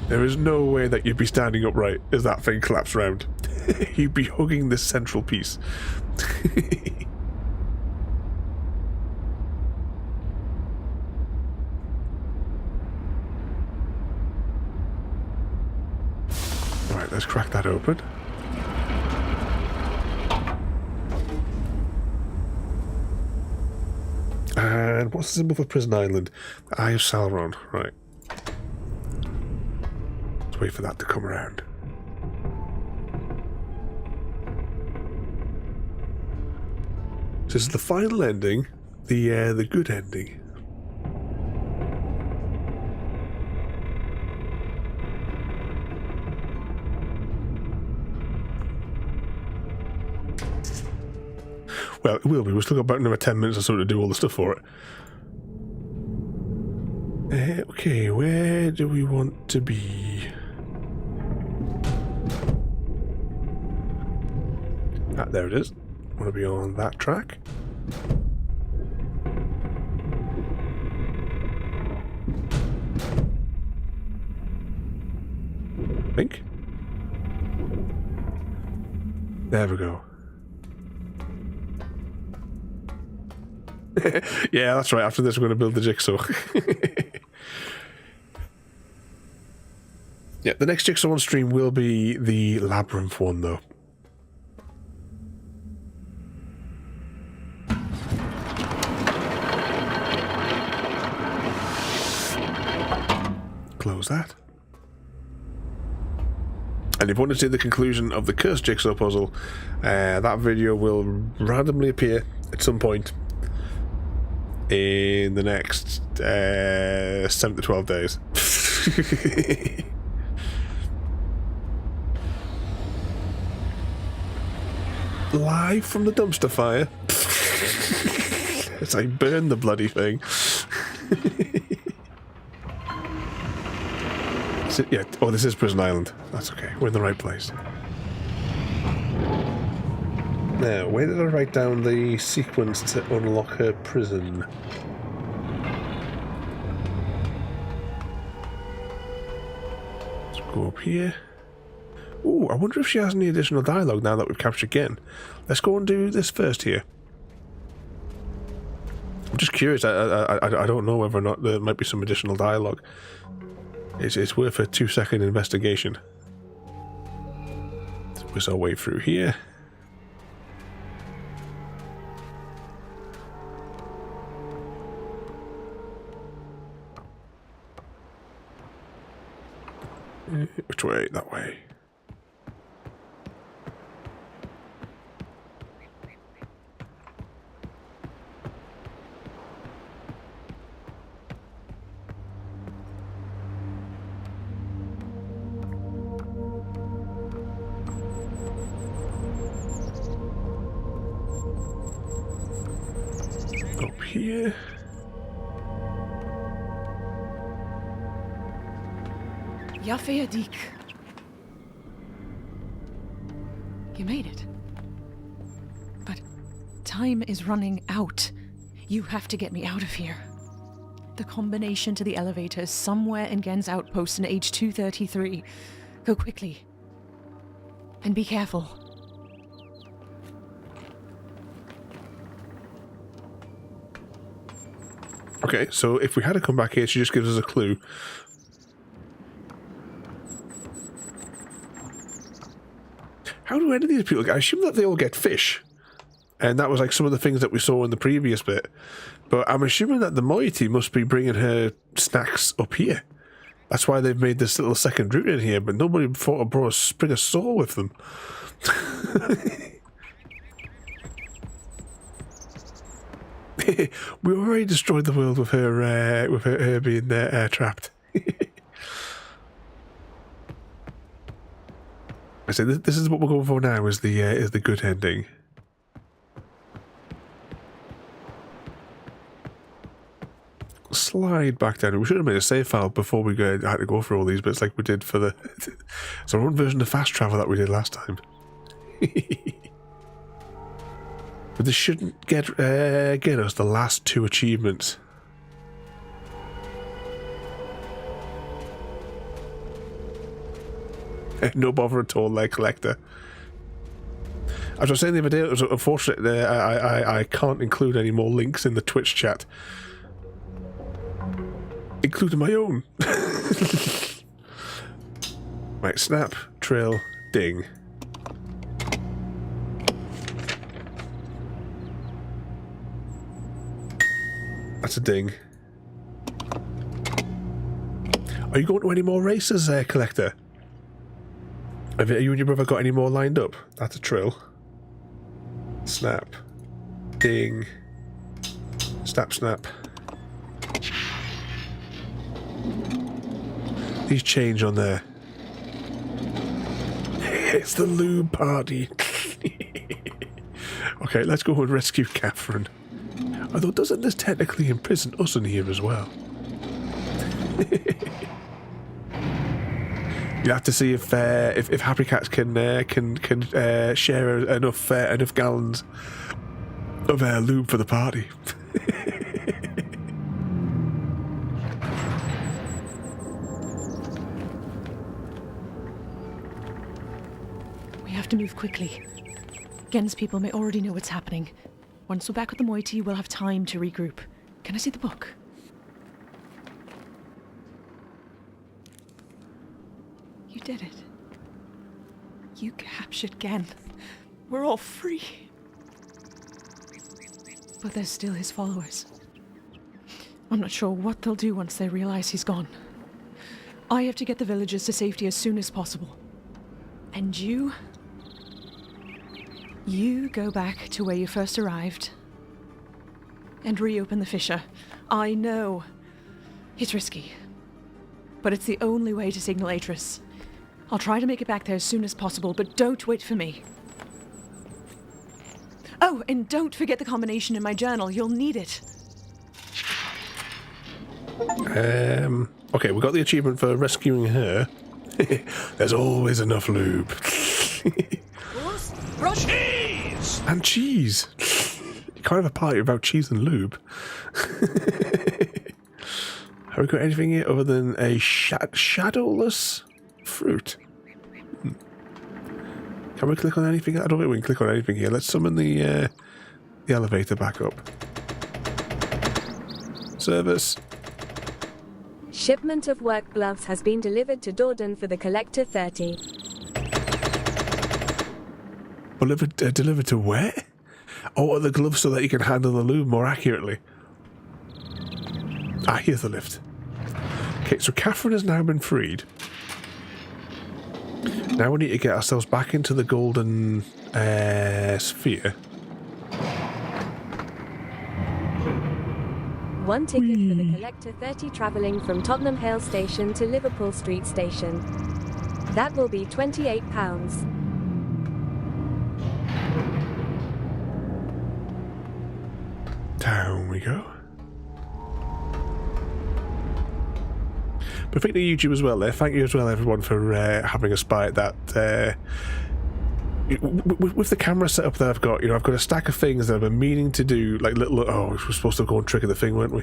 There is no way that you'd be standing upright as that thing collapsed round. You'd be hugging this central piece. Alright, let's crack that open. And what's the symbol for Prison Island? Eye of Sauron. Right. Let's wait for that to come around. This is the final ending, the good ending. Well, it will be. We've still got about another 10 minutes or so to do all the stuff for it. Okay, where do we want to be? Ah, there it is. Want to be on that track. Think. There we go. Yeah, that's right. After this, we're going to build the jigsaw. Yeah, the next jigsaw on stream will be the labyrinth one, though. Close that. And if you want to see the conclusion of the Cursed Jigsaw puzzle, that video will randomly appear at some point in the next 7 to 12 days. Live from the dumpster fire. It's like, burn the bloody thing. Yeah, oh, this is Prison Island. That's okay, we're in the right place. Now, where did I write down the sequence to unlock her prison? Let's go up here. Ooh, I wonder if she has any additional dialogue now that we've captured Gen. Let's go and do this first here. I'm just curious, I don't know whether or not there might be some additional dialogue. It's worth a 2-second investigation. Let's whiz our way through here. Which way? That way. Up here. Yafeyadik. You made it. But time is running out. You have to get me out of here. The combination to the elevator is somewhere in Gen's outpost in H233. Go quickly. And be careful. Okay, so if we had to come back here, she just gives us a clue. How do any of these people get? I assume that they all get fish. And that was like some of the things that we saw in the previous bit. But I'm assuming that the moiety must be bringing her snacks up here. That's why they've made this little second route in here, but nobody thought to bring a saw with them. We already destroyed the world with her being trapped. I say this is what we're going for now. Is the good ending. Slide back down. We should have made a save file before we had to go for all these bits, like we did for the. It's our own version of fast travel that we did last time. But this shouldn't get us the last 2 achievements. No bother at all, like collector. As I was saying the other day, it was unfortunate I can't include any more links in the Twitch chat, including my own. Right, snap, trail, ding. That's a ding. Are you going to any more races, collector? Have you and your brother got any more lined up? That's a trill. Snap. Ding. Snap, snap. These change on there. It's the lube party. Okay, let's go and rescue Catherine. Although, doesn't this technically imprison us in here as well? You have to see if Happy Cats can share enough gallons of lube for the party. We have to move quickly. Gen's people may already know what's happening. Once we're back with the moiety, we'll have time to regroup. Can I see the book? You did it. You captured Gen. We're all free. But there's still his followers. I'm not sure what they'll do once they realize he's gone. I have to get the villagers to safety as soon as possible. And you go back to where you first arrived and reopen the fissure. I know it's risky, but it's the only way to signal Atris. I'll try to make it back there as soon as possible, but don't wait for me. Oh, and don't forget the combination in my journal. You'll need it. Okay, we got the achievement for rescuing her. There's always enough lube. Cheese! And cheese. You can't have a party without cheese and lube. Have we got anything here other than a shadowless fruit? Can we click on anything? I don't think we can click on anything here. Let's summon the elevator back up. Service. Shipment of work gloves has been delivered to Dorden for the Collector 30. Delivered to where? Oh, the gloves so that you can handle the lube more accurately. Ah, here's the lift. Okay, so Catherine has now been freed. Now we need to get ourselves back into the golden sphere. One ticket for the Collector 30 travelling from Tottenham Hale Station to Liverpool Street Station. That will be £28. Down we go. But thank you, YouTube, as well there. Thank you as well, everyone, for having a spy at that. With the camera setup that I've got, you know, I've got a stack of things that I've been meaning to do, like little, oh, we were supposed to go and trigger the thing, weren't we?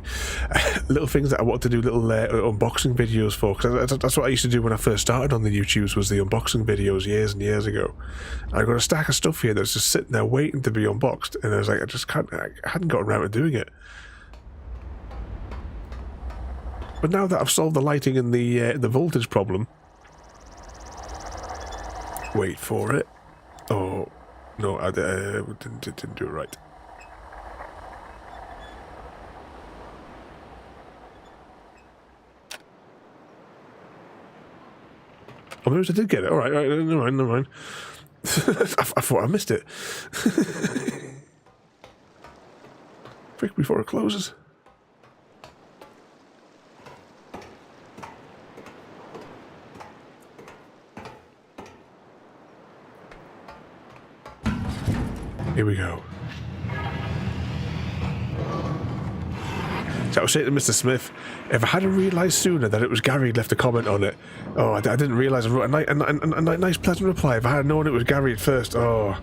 Little things that I want to do, little unboxing videos for, because that's what I used to do when I first started on the YouTubes, was the unboxing videos years and years ago. And I've got a stack of stuff here that's just sitting there waiting to be unboxed, and I was like, I hadn't gotten around to doing it. But now that I've solved the lighting and the voltage problem, wait for it. Oh, no, I didn't do it right. Oh, maybe I did get it. All right, never mind. I thought I missed it. Quick before it closes. Here we go. So I was saying to Mr. Smith, if I hadn't realised sooner that it was Gary who'd left a comment on it, oh, I didn't realise I wrote a nice pleasant reply. If I had known it was Gary at first, oh.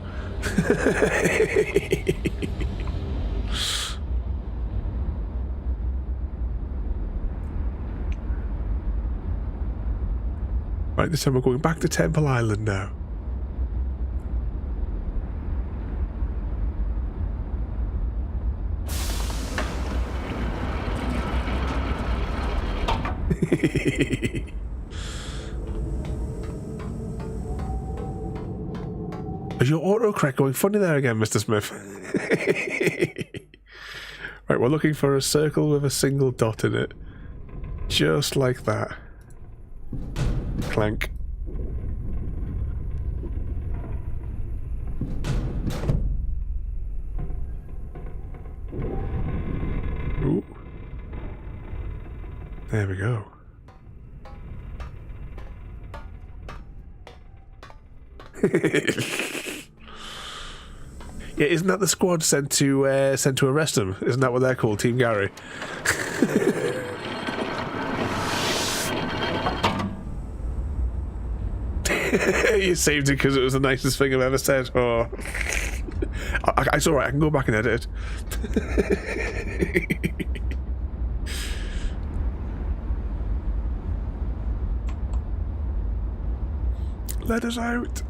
Right, this time we're going back to Temple Island now. Is your autocorrect going funny there again, Mr. Smith? Right, we're looking for a circle with a single dot in it. Just like that. Clank. Ooh. There we go. Yeah, isn't that the squad sent to arrest him? Isn't that what they're called, Team Gary? You saved it because it was the nicest thing I've ever said. Oh, it's all right. I can go back and edit it. Let us out.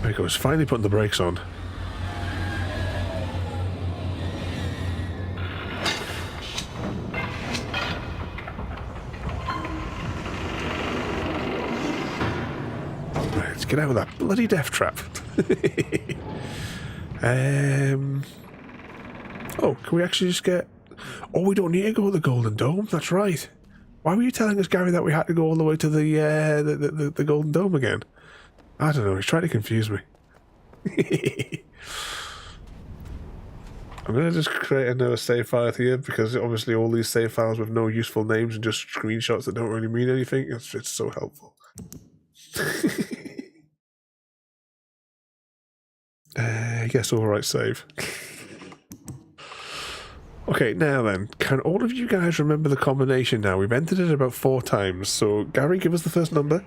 There he goes, finally putting the brakes on. Right, let's get out of that bloody death trap. Oh, can we actually just get... Oh, we don't need to go to the Golden Dome. That's right. Why were you telling us, Gary, that we had to go all the way to the Golden Dome again? I don't know. He's trying to confuse me. I'm going to just create another save file here because obviously all these save files with no useful names and just screenshots that don't really mean anything. It's so helpful. Yes, alright, save. Okay, now then, can all of you guys remember the combination now? We've entered it about 4 times, so Gary, give us the first number.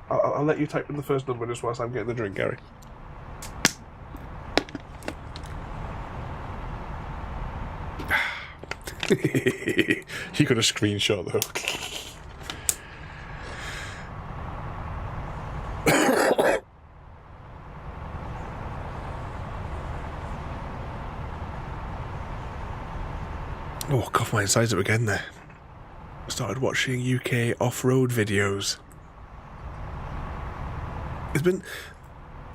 I'll let you type in the first number just whilst I'm getting the drink, Gary. You got a screenshot though. Oh, cough my insides up again there. Started watching UK off-road videos. It's been...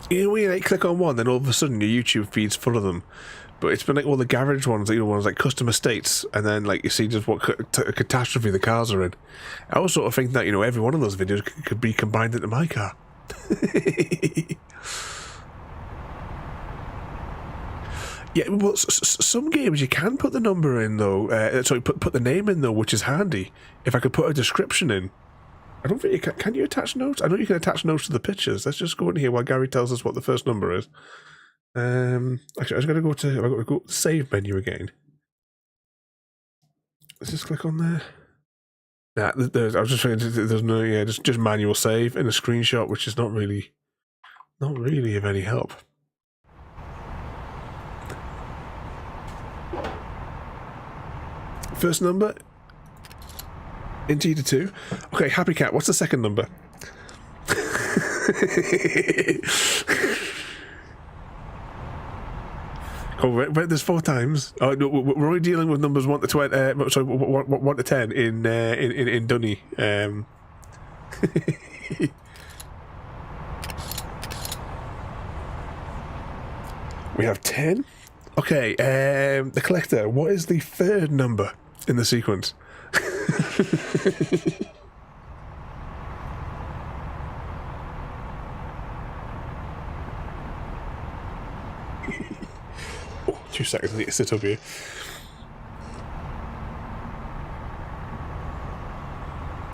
You know when you like, click on one, then all of a sudden your YouTube feed's full of them. But it's been like all the garage ones, you know, ones like custom estates, and then like you see just what catastrophe the cars are in. I was sort of thinking that, you know, every one of those videos could be combined into my car. Yeah, well, some games you can put the number in though. Sorry, put the name in though, which is handy. If I could put a description in, I don't think you can. Can you attach notes? I know you can attach notes to the pictures. Let's just go in here while Gary tells us what the first number is. Actually, I was going to go to. I've got to go to the save menu again. Let's just click on there. Nah, I was just thinking there's no. Yeah, just manual save in a screenshot, which is not really of any help. First number, Indeed 2. Okay, Happy Cat, what's the second number? Oh, there's 4 times. Oh, no, we're only dealing with numbers 1 to 20. Sorry, 1 to 10 in Dunny. We have 10. Okay, the collector. What is the third number in the sequence? Oh, 2 seconds, I need to sit up here.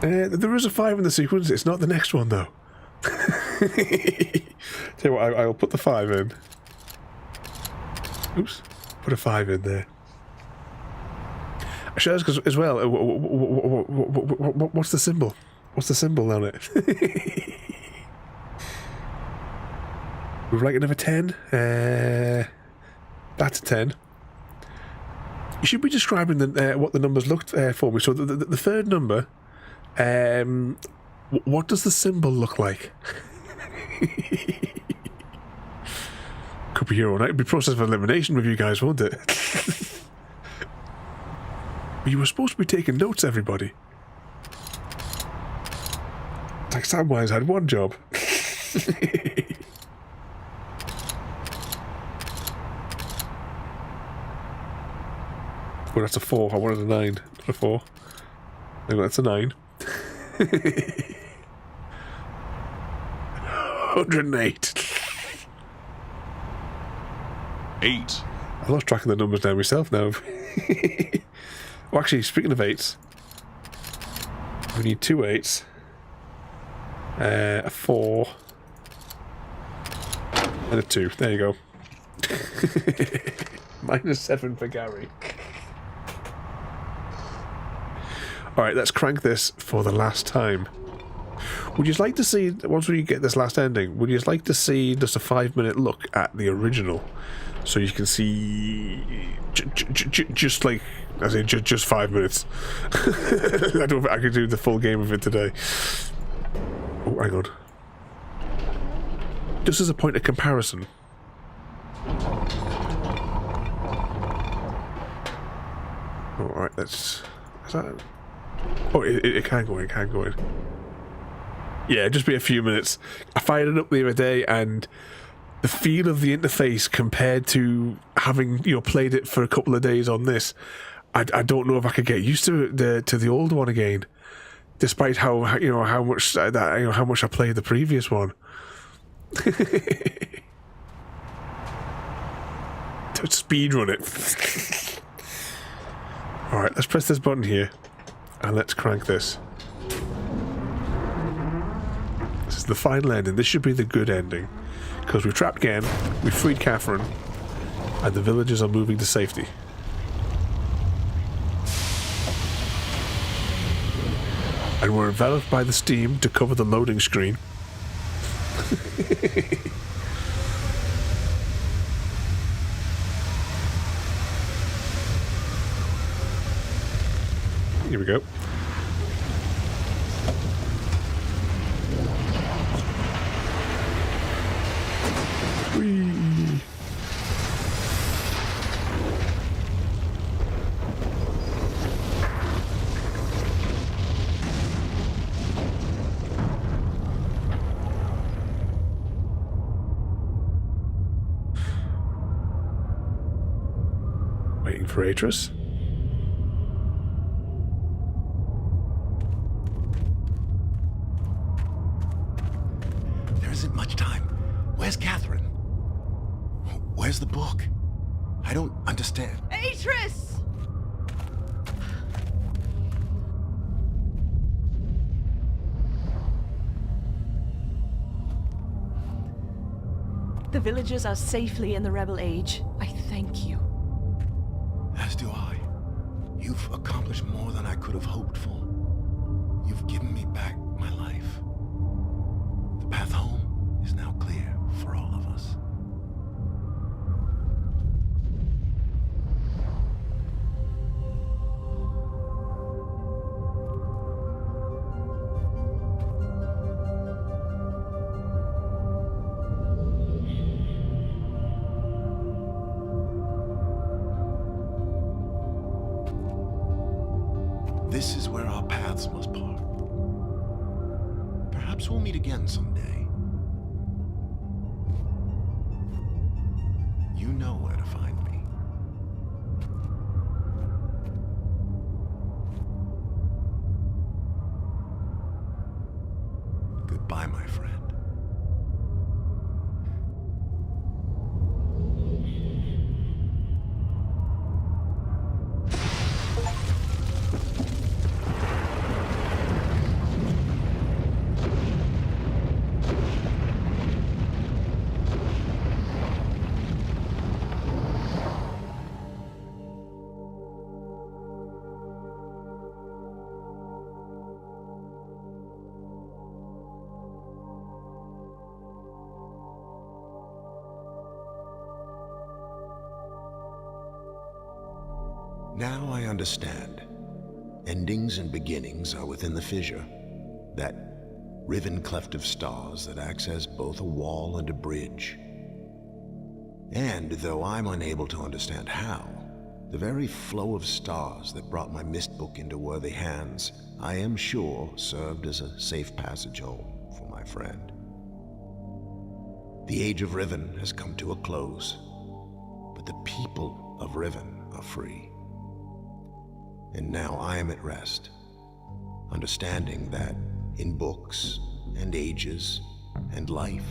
There is a 5 in the sequence. It's not the next one though. Tell you what, I'll put the 5 in. Oops, put a 5 in there. Actually, because as well, what's the symbol? What's the symbol on it? We'd like another 10. That's a 10. You should be describing what the numbers looked for me. So the third number, what does the symbol look like? Could be here all night. It'd be process of elimination with you guys, won't it? But you were supposed to be taking notes, everybody. Like Samwise had one job. Oh, that's a 4. I wanted a 9, not a 4. No, that's a 9. 108. 8. I lost track of the numbers now myself now. Well, actually, speaking of 8s, we need 2 8s, a 4, and a 2. There you go. -7 for Gary. Alright, let's crank this for the last time. Would you like to see, once we get this last ending, would you like to see just a 5-minute look at the original? So you can see, just like, I say, just 5 minutes. I don't think I could do the full game of it today. Oh, hang on. Just as a point of comparison. Alright, that's... Is that... Oh, it can go in, it can go in. Yeah, just be a few minutes. I fired it up the other day and the feel of the interface compared to having played it for a couple of days on this, I don't know if I could get used to the old one again, despite how much how much I played the previous one. To speedrun it. All right, let's press this button here, and let's crank this. This is the final ending. This should be the good ending. Because we've trapped Gen, we've freed Catherine, and the villagers are moving to safety. And we're enveloped by the steam to cover the loading screen. Here we go. Waiting for Atris. There isn't much time. Where's Catherine? Where's the book? I don't understand. Atris! The villagers are safely in the Rebel Age. I thank you. As do I. You've accomplished more than I could have hoped for. You've given me back my life. The path home is now clear for all of us. This is where our paths must part. Perhaps we'll meet again someday. You know where to find me. Goodbye, my friend. Now I understand. Endings and beginnings are within the fissure. That riven cleft of stars that acts as both a wall and a bridge. And though I'm unable to understand how, the very flow of stars that brought my Myst book into worthy hands, I am sure served as a safe passage home for my friend. The Age of Riven has come to a close, but the people of Riven are free. And now I am at rest, understanding that in books and ages and life,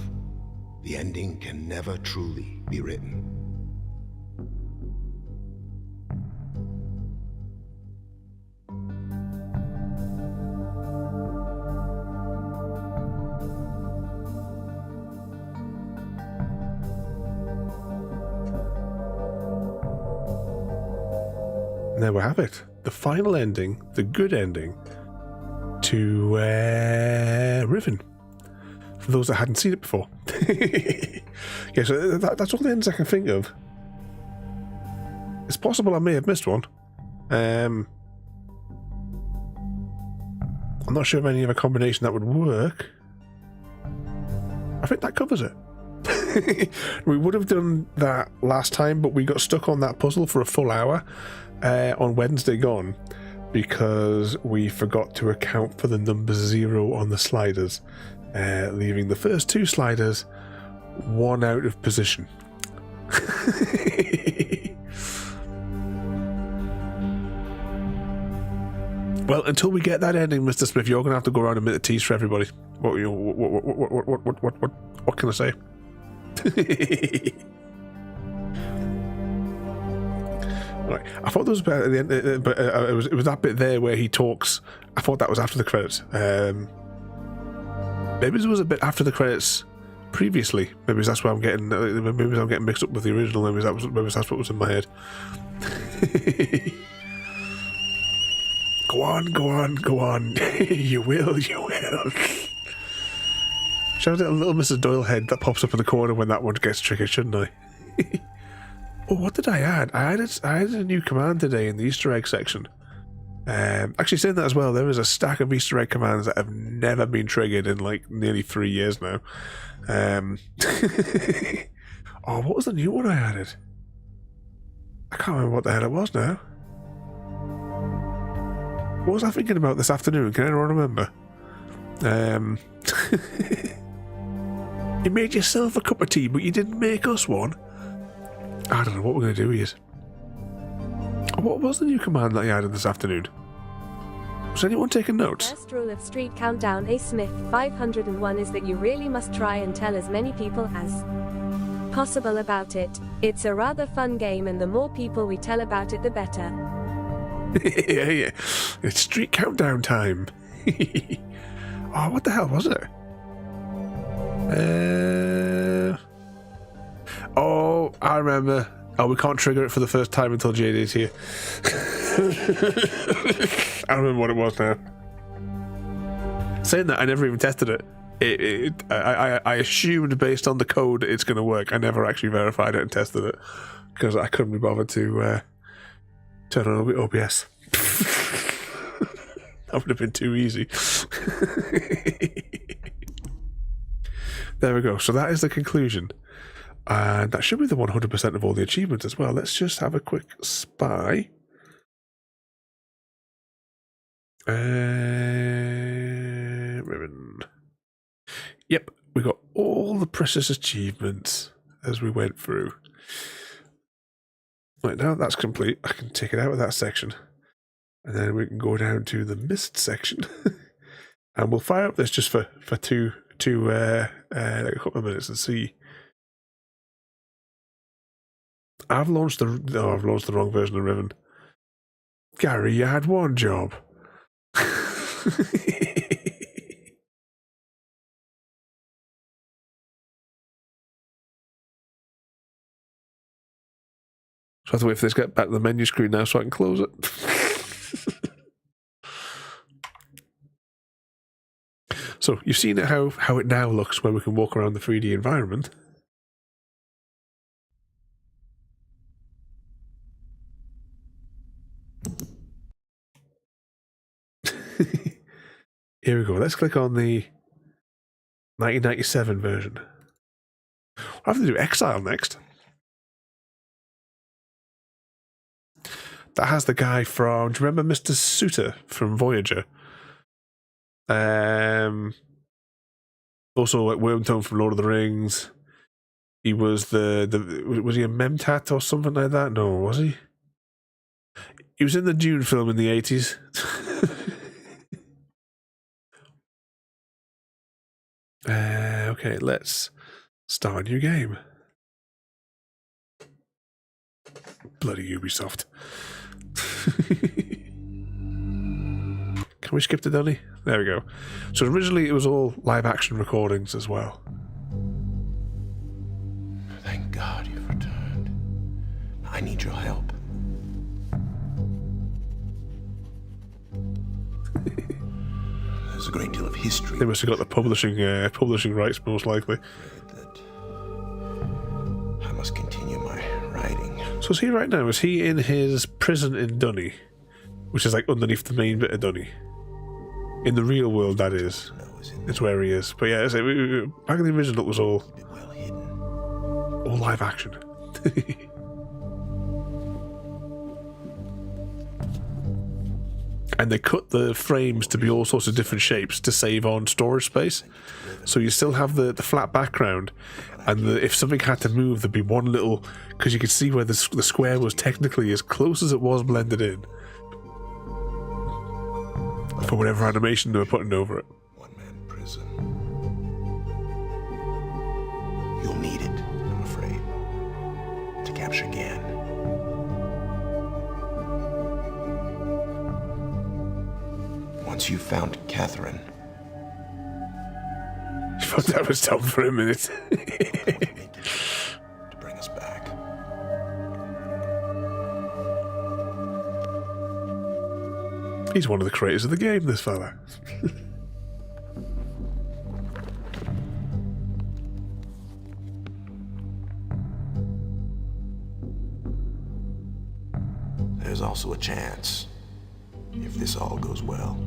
the ending can never truly be written. There we have it. The final ending, the good ending to Riven. For those that hadn't seen it before. Yeah, so that's all the ends I can think of. It's possible I may have missed one. I'm not sure of any other combination that would work. I think that covers it. We would have done that last time, but we got stuck on that puzzle for a full hour on Wednesday gone because we forgot to account for the number 0 on the sliders, leaving the first 2 sliders one out of position. Well, until we get that ending, Mr. Smith, you're going to have to go around and make the teas for everybody. What can I say? Right. I thought there was a bit at the end, but it was that bit there where he talks. I thought that was after the credits. Maybe there was a bit after the credits previously. Maybe that's where I'm getting. Maybe I'm getting mixed up with the original. Maybe that's what was in my head. Go on, go on, go on. You will, you will. Shout out a little Mrs. Doyle head that pops up in the corner when that one gets triggered, shouldn't I? Oh, what did I add? I added a new command today in the Easter egg section. Actually, saying that as well, there is a stack of Easter egg commands that have never been triggered in like nearly 3 years now. Oh, what was the new one I added? I can't remember what the hell it was now. What was I thinking about this afternoon? Can anyone remember? You made yourself a cup of tea, but you didn't make us one. I don't know what we're going to do here. What was the new command that I added this afternoon? Was anyone taking notes? First rule of Street Countdown A Smith 501 is that you really must try and tell as many people as possible about it. It's a rather fun game, and the more people we tell about it, the better. Yeah. It's Street Countdown time. Oh, what the hell was it? Oh, I remember. Oh, we can't trigger it for the first time until JD's here. I remember what it was now. Saying that, I never even tested it. I assumed based on the code it's going to work. I never actually verified it and tested it because I couldn't be bothered to turn on OBS. That would have been too easy. There we go. So that is the conclusion. And that should be the 100% of all the achievements as well. Let's just have a quick spy. Riven. Yep, we got all the precious achievements as we went through. Right, now that's complete. I can take it out of that section. And then we can go down to the Myst section. And we'll fire up this just for like a couple of minutes and see. I've launched the wrong version of Riven. Gary, you had one job. So I have to wait for this to get back to the menu screen now so I can close it. So you've seen it how it now looks when we can walk around the 3D environment. Here we go. Let's click on the 1997 version. I'll have to do Exile next. That has the guy from... Do you remember Mr. Suter from Voyager? Also like Wormtongue from Lord of the Rings. He was was he a Memtat or something like that? No, was he? He was in the Dune film in the 80s. Okay, let's start a new game. Bloody Ubisoft. Can we skip to Donny? There we go. So originally it was all live action recordings as well. Thank God you've returned. I need your help. There's a great deal of history. They must have got the publishing rights, most likely. I must continue my writing. So is he right now? Is he in his prison in Dunny, which is like underneath the main bit of Dunny? In the real world, that is. It's where he is. But yeah, back in the original, it was all live action. and they cut the frames to be all sorts of different shapes to save on storage space. So you still have the flat background, and if something had to move, there'd be one little, because you could see where the square was technically as close as it was blended in for whatever animation they were putting over it. One-man prison. You'll need it, I'm afraid, to capture Gan. Once you've found Catherine... I thought that was down for a minute. to bring us back. He's one of the creators of the game, this fella. There's also a chance, if this all goes well,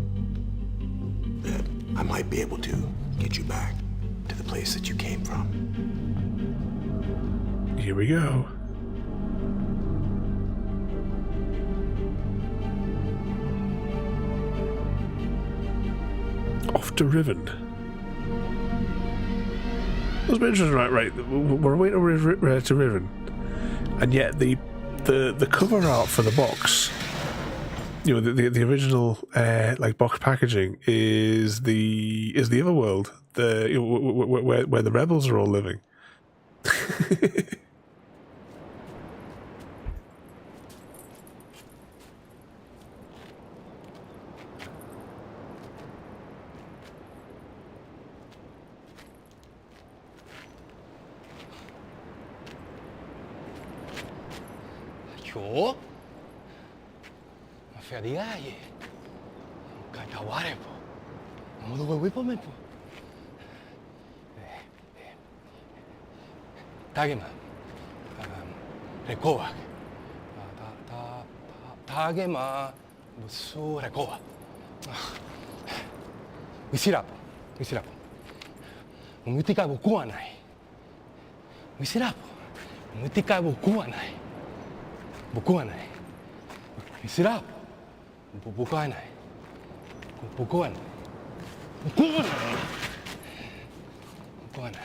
that I might be able to get you back to the place that you came from. Here we go. Off to Riven. That's been interesting, right? We're waiting to Riven, and yet the cover art for the box, you know, the original like box packaging is the Otherworld, where the rebels are all living. Yo? Feriaje. Kataware po. Modo we po me po. Tagema. Rekoa. Tagema. Busu rekoa. Wisirapo. Umutika boku wa nai. Wisirapo. Umutika boku wa nai. 僕はない。ミスラー僕はない。僕はない。僕はない。僕はない。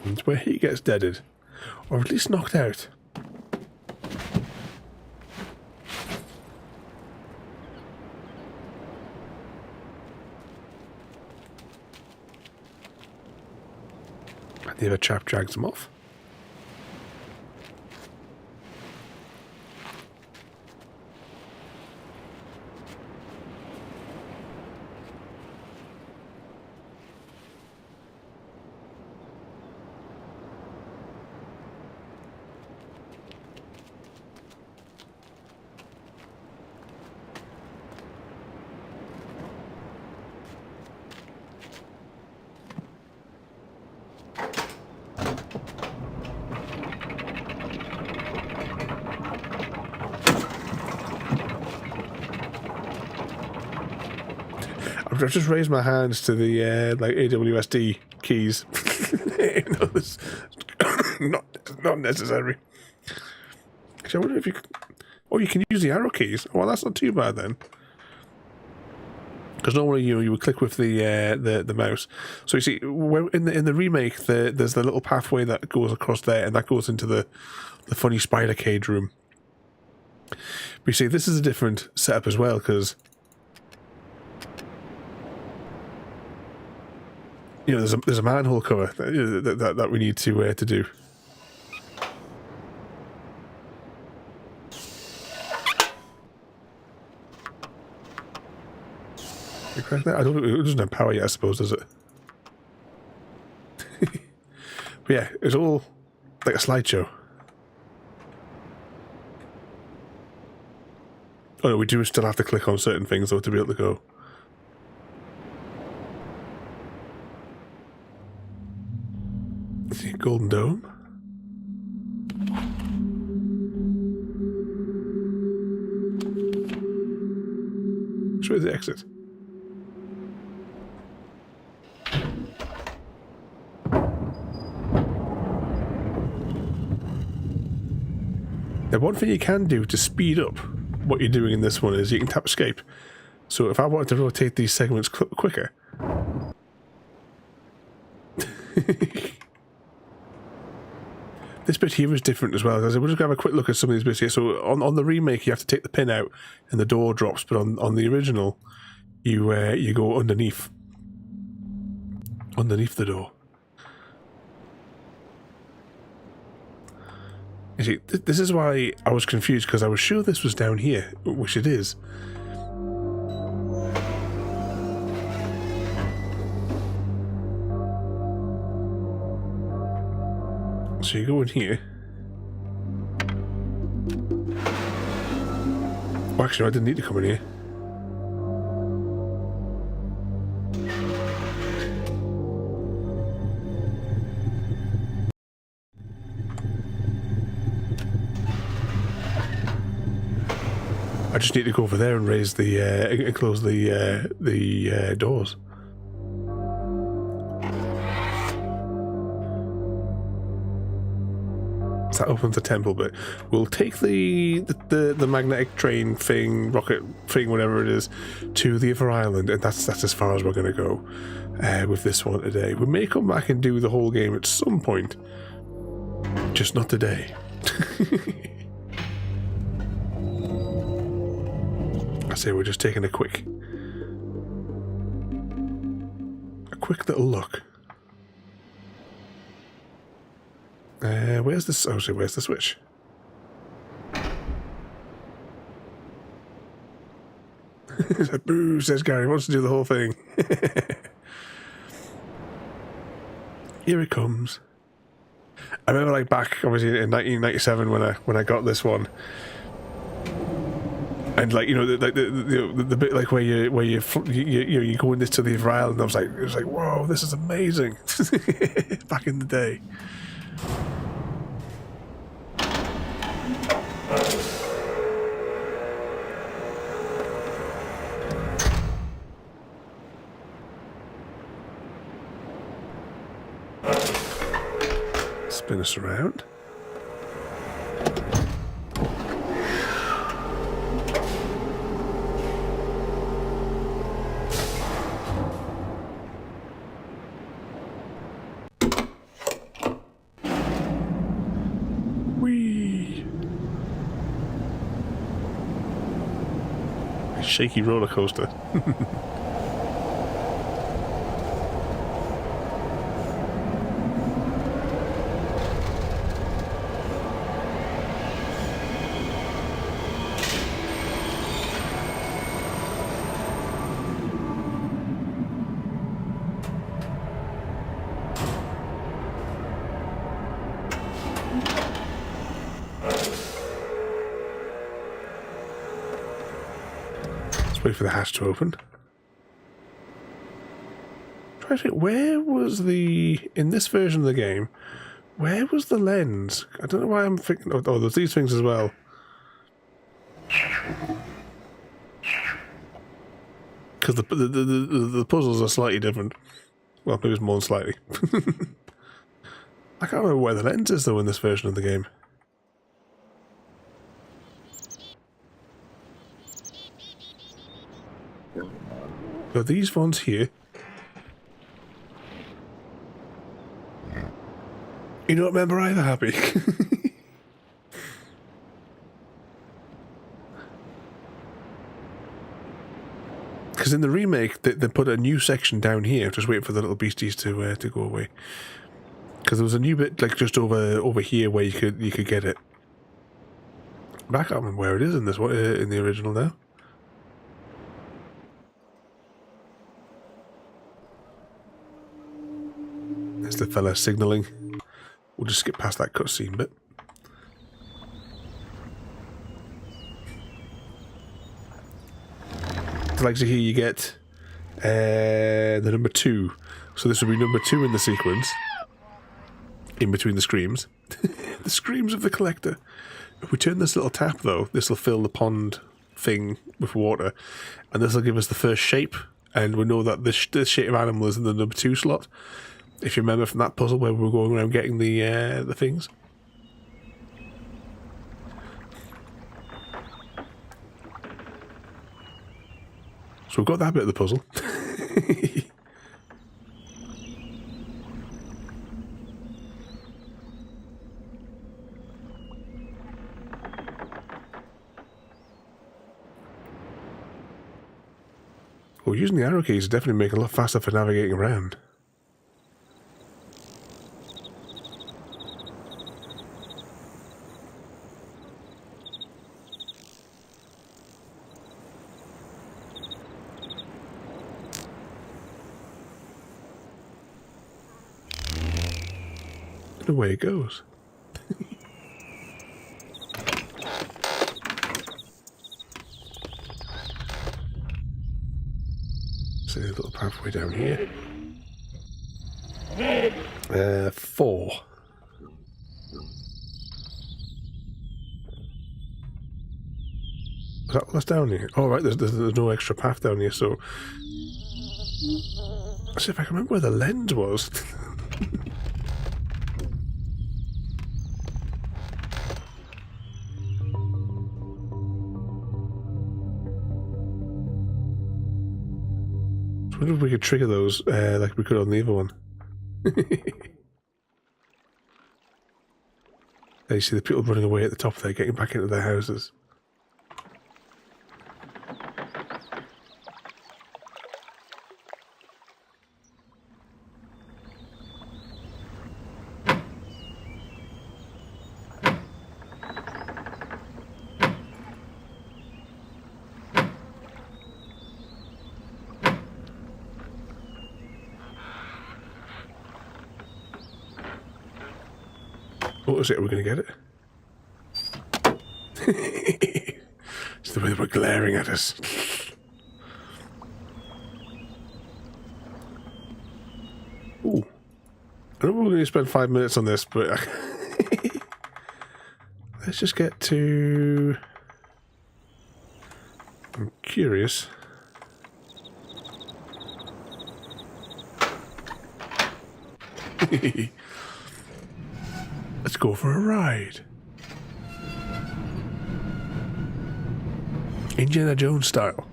It's where he gets deaded, or at least knocked out. The other chap drags him off. I've just raised my hands to the like AWSD keys. No, this not necessary. Actually, I wonder if you could... Oh, you can use the arrow keys. Well, that's not too bad then. Because normally you would click with the mouse. So you see, in the remake, there's the little pathway that goes across there, and that goes into the funny spider cage room. But you see, this is a different setup as well, because you know there's a manhole cover that we need to do. I don't know, it doesn't have power yet, I suppose, does it? But yeah, it's all like a slideshow. Oh no, we do still have to click on certain things though to be able to go. See, Golden Dome. Where's the exit? Now, one thing you can do to speed up what you're doing in this one is you can tap escape. So if I wanted to rotate these segments quicker... This bit here is different as well. We'll just grab a quick look at some of these bits here. So on the remake, you have to take the pin out and the door drops, but on the original, you go underneath the door. You see, this is why I was confused, because I was sure this was down here, which it is. So you go in here. Oh, actually, I didn't need to come in here. I just need to go over there and raise the and close the doors. That opens the temple bit. We'll take the magnetic train thing, rocket thing, whatever it is, to the other island, and that's as far as we're going to go with this one today. We may come back and do the whole game at some point, just not today. I say we're just taking a quick little look. Where's this? Oh, so where's the switch? Boo, says Gary, wants to do the whole thing. Here it comes. I remember, like, back obviously in 1997 when I got this one, and like, you know, the bit like where you go in this to the other island. I was like, it was like, whoa, this is amazing. Back in the day. Spin us around. Whee! A shaky roller coaster. Wait for the hatch to open. Try to think, where was in this version of the game, where was the lens? I don't know why I'm thinking, oh, there's these things as well. Because the puzzles are slightly different. Well, maybe it's more than slightly. I can't remember where the lens is though in this version of the game. So these ones here. You don't remember either, Happy? Because in the remake, they put a new section down here. Just waiting for the little beasties to go away. Because there was a new bit like just over here where you could get it. But I can't remember where it is in this one in the original now. There's the fella signalling. We'll just skip past that cutscene bit. Like to hear you get the number 2. So this will be number 2 in the sequence. In between the screams. The screams of the collector. If we turn this little tap though, this will fill the pond thing with water. And this will give us the first shape. And we know that this shape of animal is in the number 2 slot. If you remember from that puzzle where we were going around getting the things. So we've got that bit of the puzzle. Well, using the arrow keys is definitely making it a lot faster for navigating around. And away it goes. See a little pathway down here. 4. Is that what's down here? Oh, right, there's no extra path down here, so... Let's see if I can remember where the lens was. I wonder if we could trigger those like we could on the other one. There you see the people running away at the top there, getting back into their houses. What was it? Are we going to get it? It's the way they were glaring at us. Ooh. I know we're going to spend 5 minutes on this, but... Let's just get to... I'm curious. Let's go for a ride. Indiana Jones style.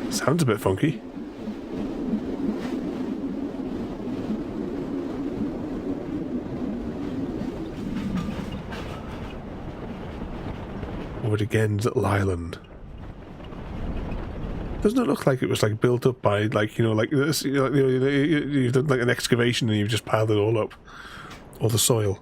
Sounds a bit funky. Over again, Little Island. Doesn't it look like it was like built up by like, you know, like this? You know, you've done like an excavation and you've just piled it all up, all the soil.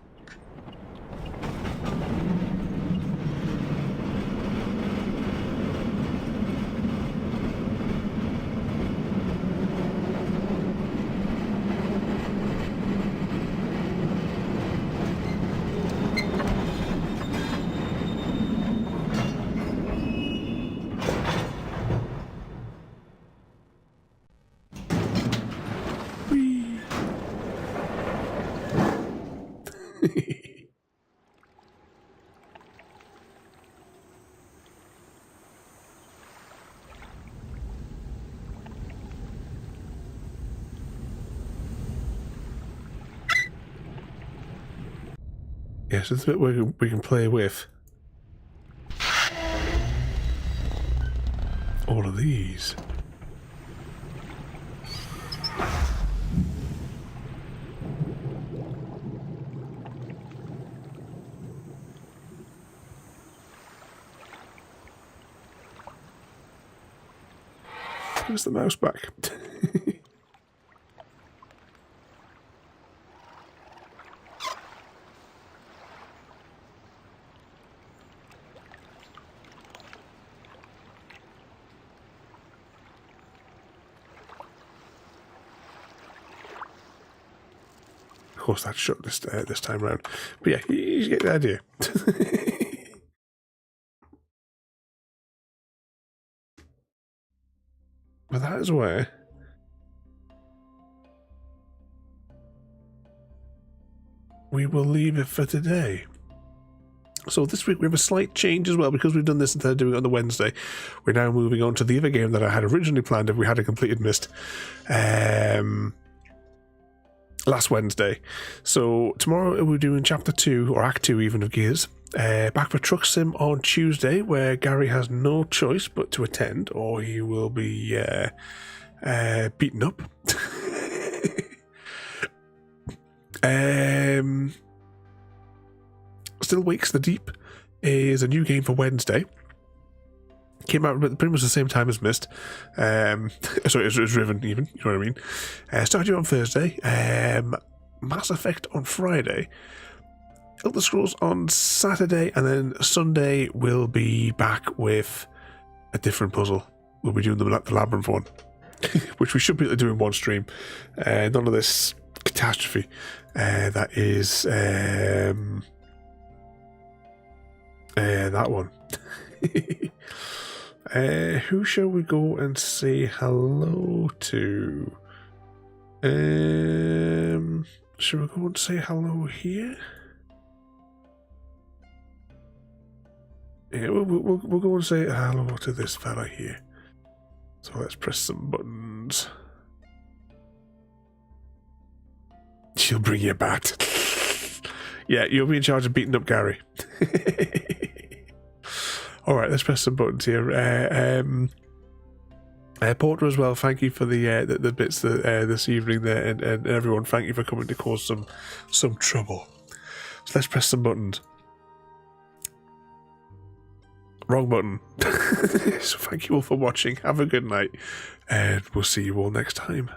Yes, it's a bit we can play with. All of these. Give us the mouse back. Of course, that's shut this time round. But yeah, you get the idea. But that is where we will leave it for today. So this week we have a slight change as well, because we've done this instead of doing it on the Wednesday. We're now moving on to the other game that I had originally planned if we had a completed Myst last Wednesday. So tomorrow we're doing Chapter 2, or Act 2 even, of Gears. Back for Truck Sim on Tuesday, where Gary has no choice but to attend, or he will be beaten up. Still Wakes the Deep is a new game for Wednesday. Came out pretty much the same time as Myst. Sorry, it was Riven even, you know what I mean. Stardew on Thursday. Mass Effect on Friday. Elder Scrolls on Saturday, and then Sunday we'll be back with a different puzzle. We'll be doing the Labyrinth one, which we should be able to do in one stream. None of this catastrophe. That is that one. Who shall we go and say hello to? Shall we go and say hello here? Yeah, we'll go and say hello to this fella here. So let's press some buttons. She'll bring you back. Yeah, you'll be in charge of beating up Gary. Alright, let's press some buttons here. Porter as well, thank you for the bits this evening there, and everyone, thank you for coming to cause some trouble. So let's press some buttons. Wrong button. So thank you all for watching. Have a good night, and we'll see you all next time.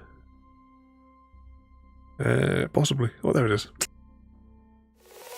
Possibly. Oh, there it is.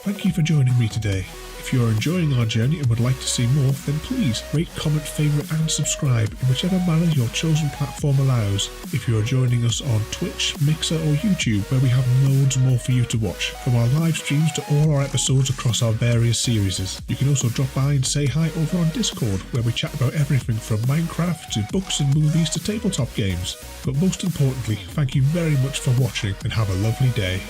Thank you for joining me today. If you are enjoying our journey and would like to see more, then please rate, comment, favourite and subscribe in whichever manner your chosen platform allows. If you are joining us on Twitch, Mixer or YouTube, where we have loads more for you to watch, from our live streams to all our episodes across our various series. You can also drop by and say hi over on Discord, where we chat about everything from Minecraft to books and movies to tabletop games. But most importantly, thank you very much for watching and have a lovely day.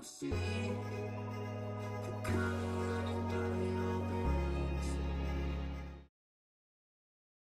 See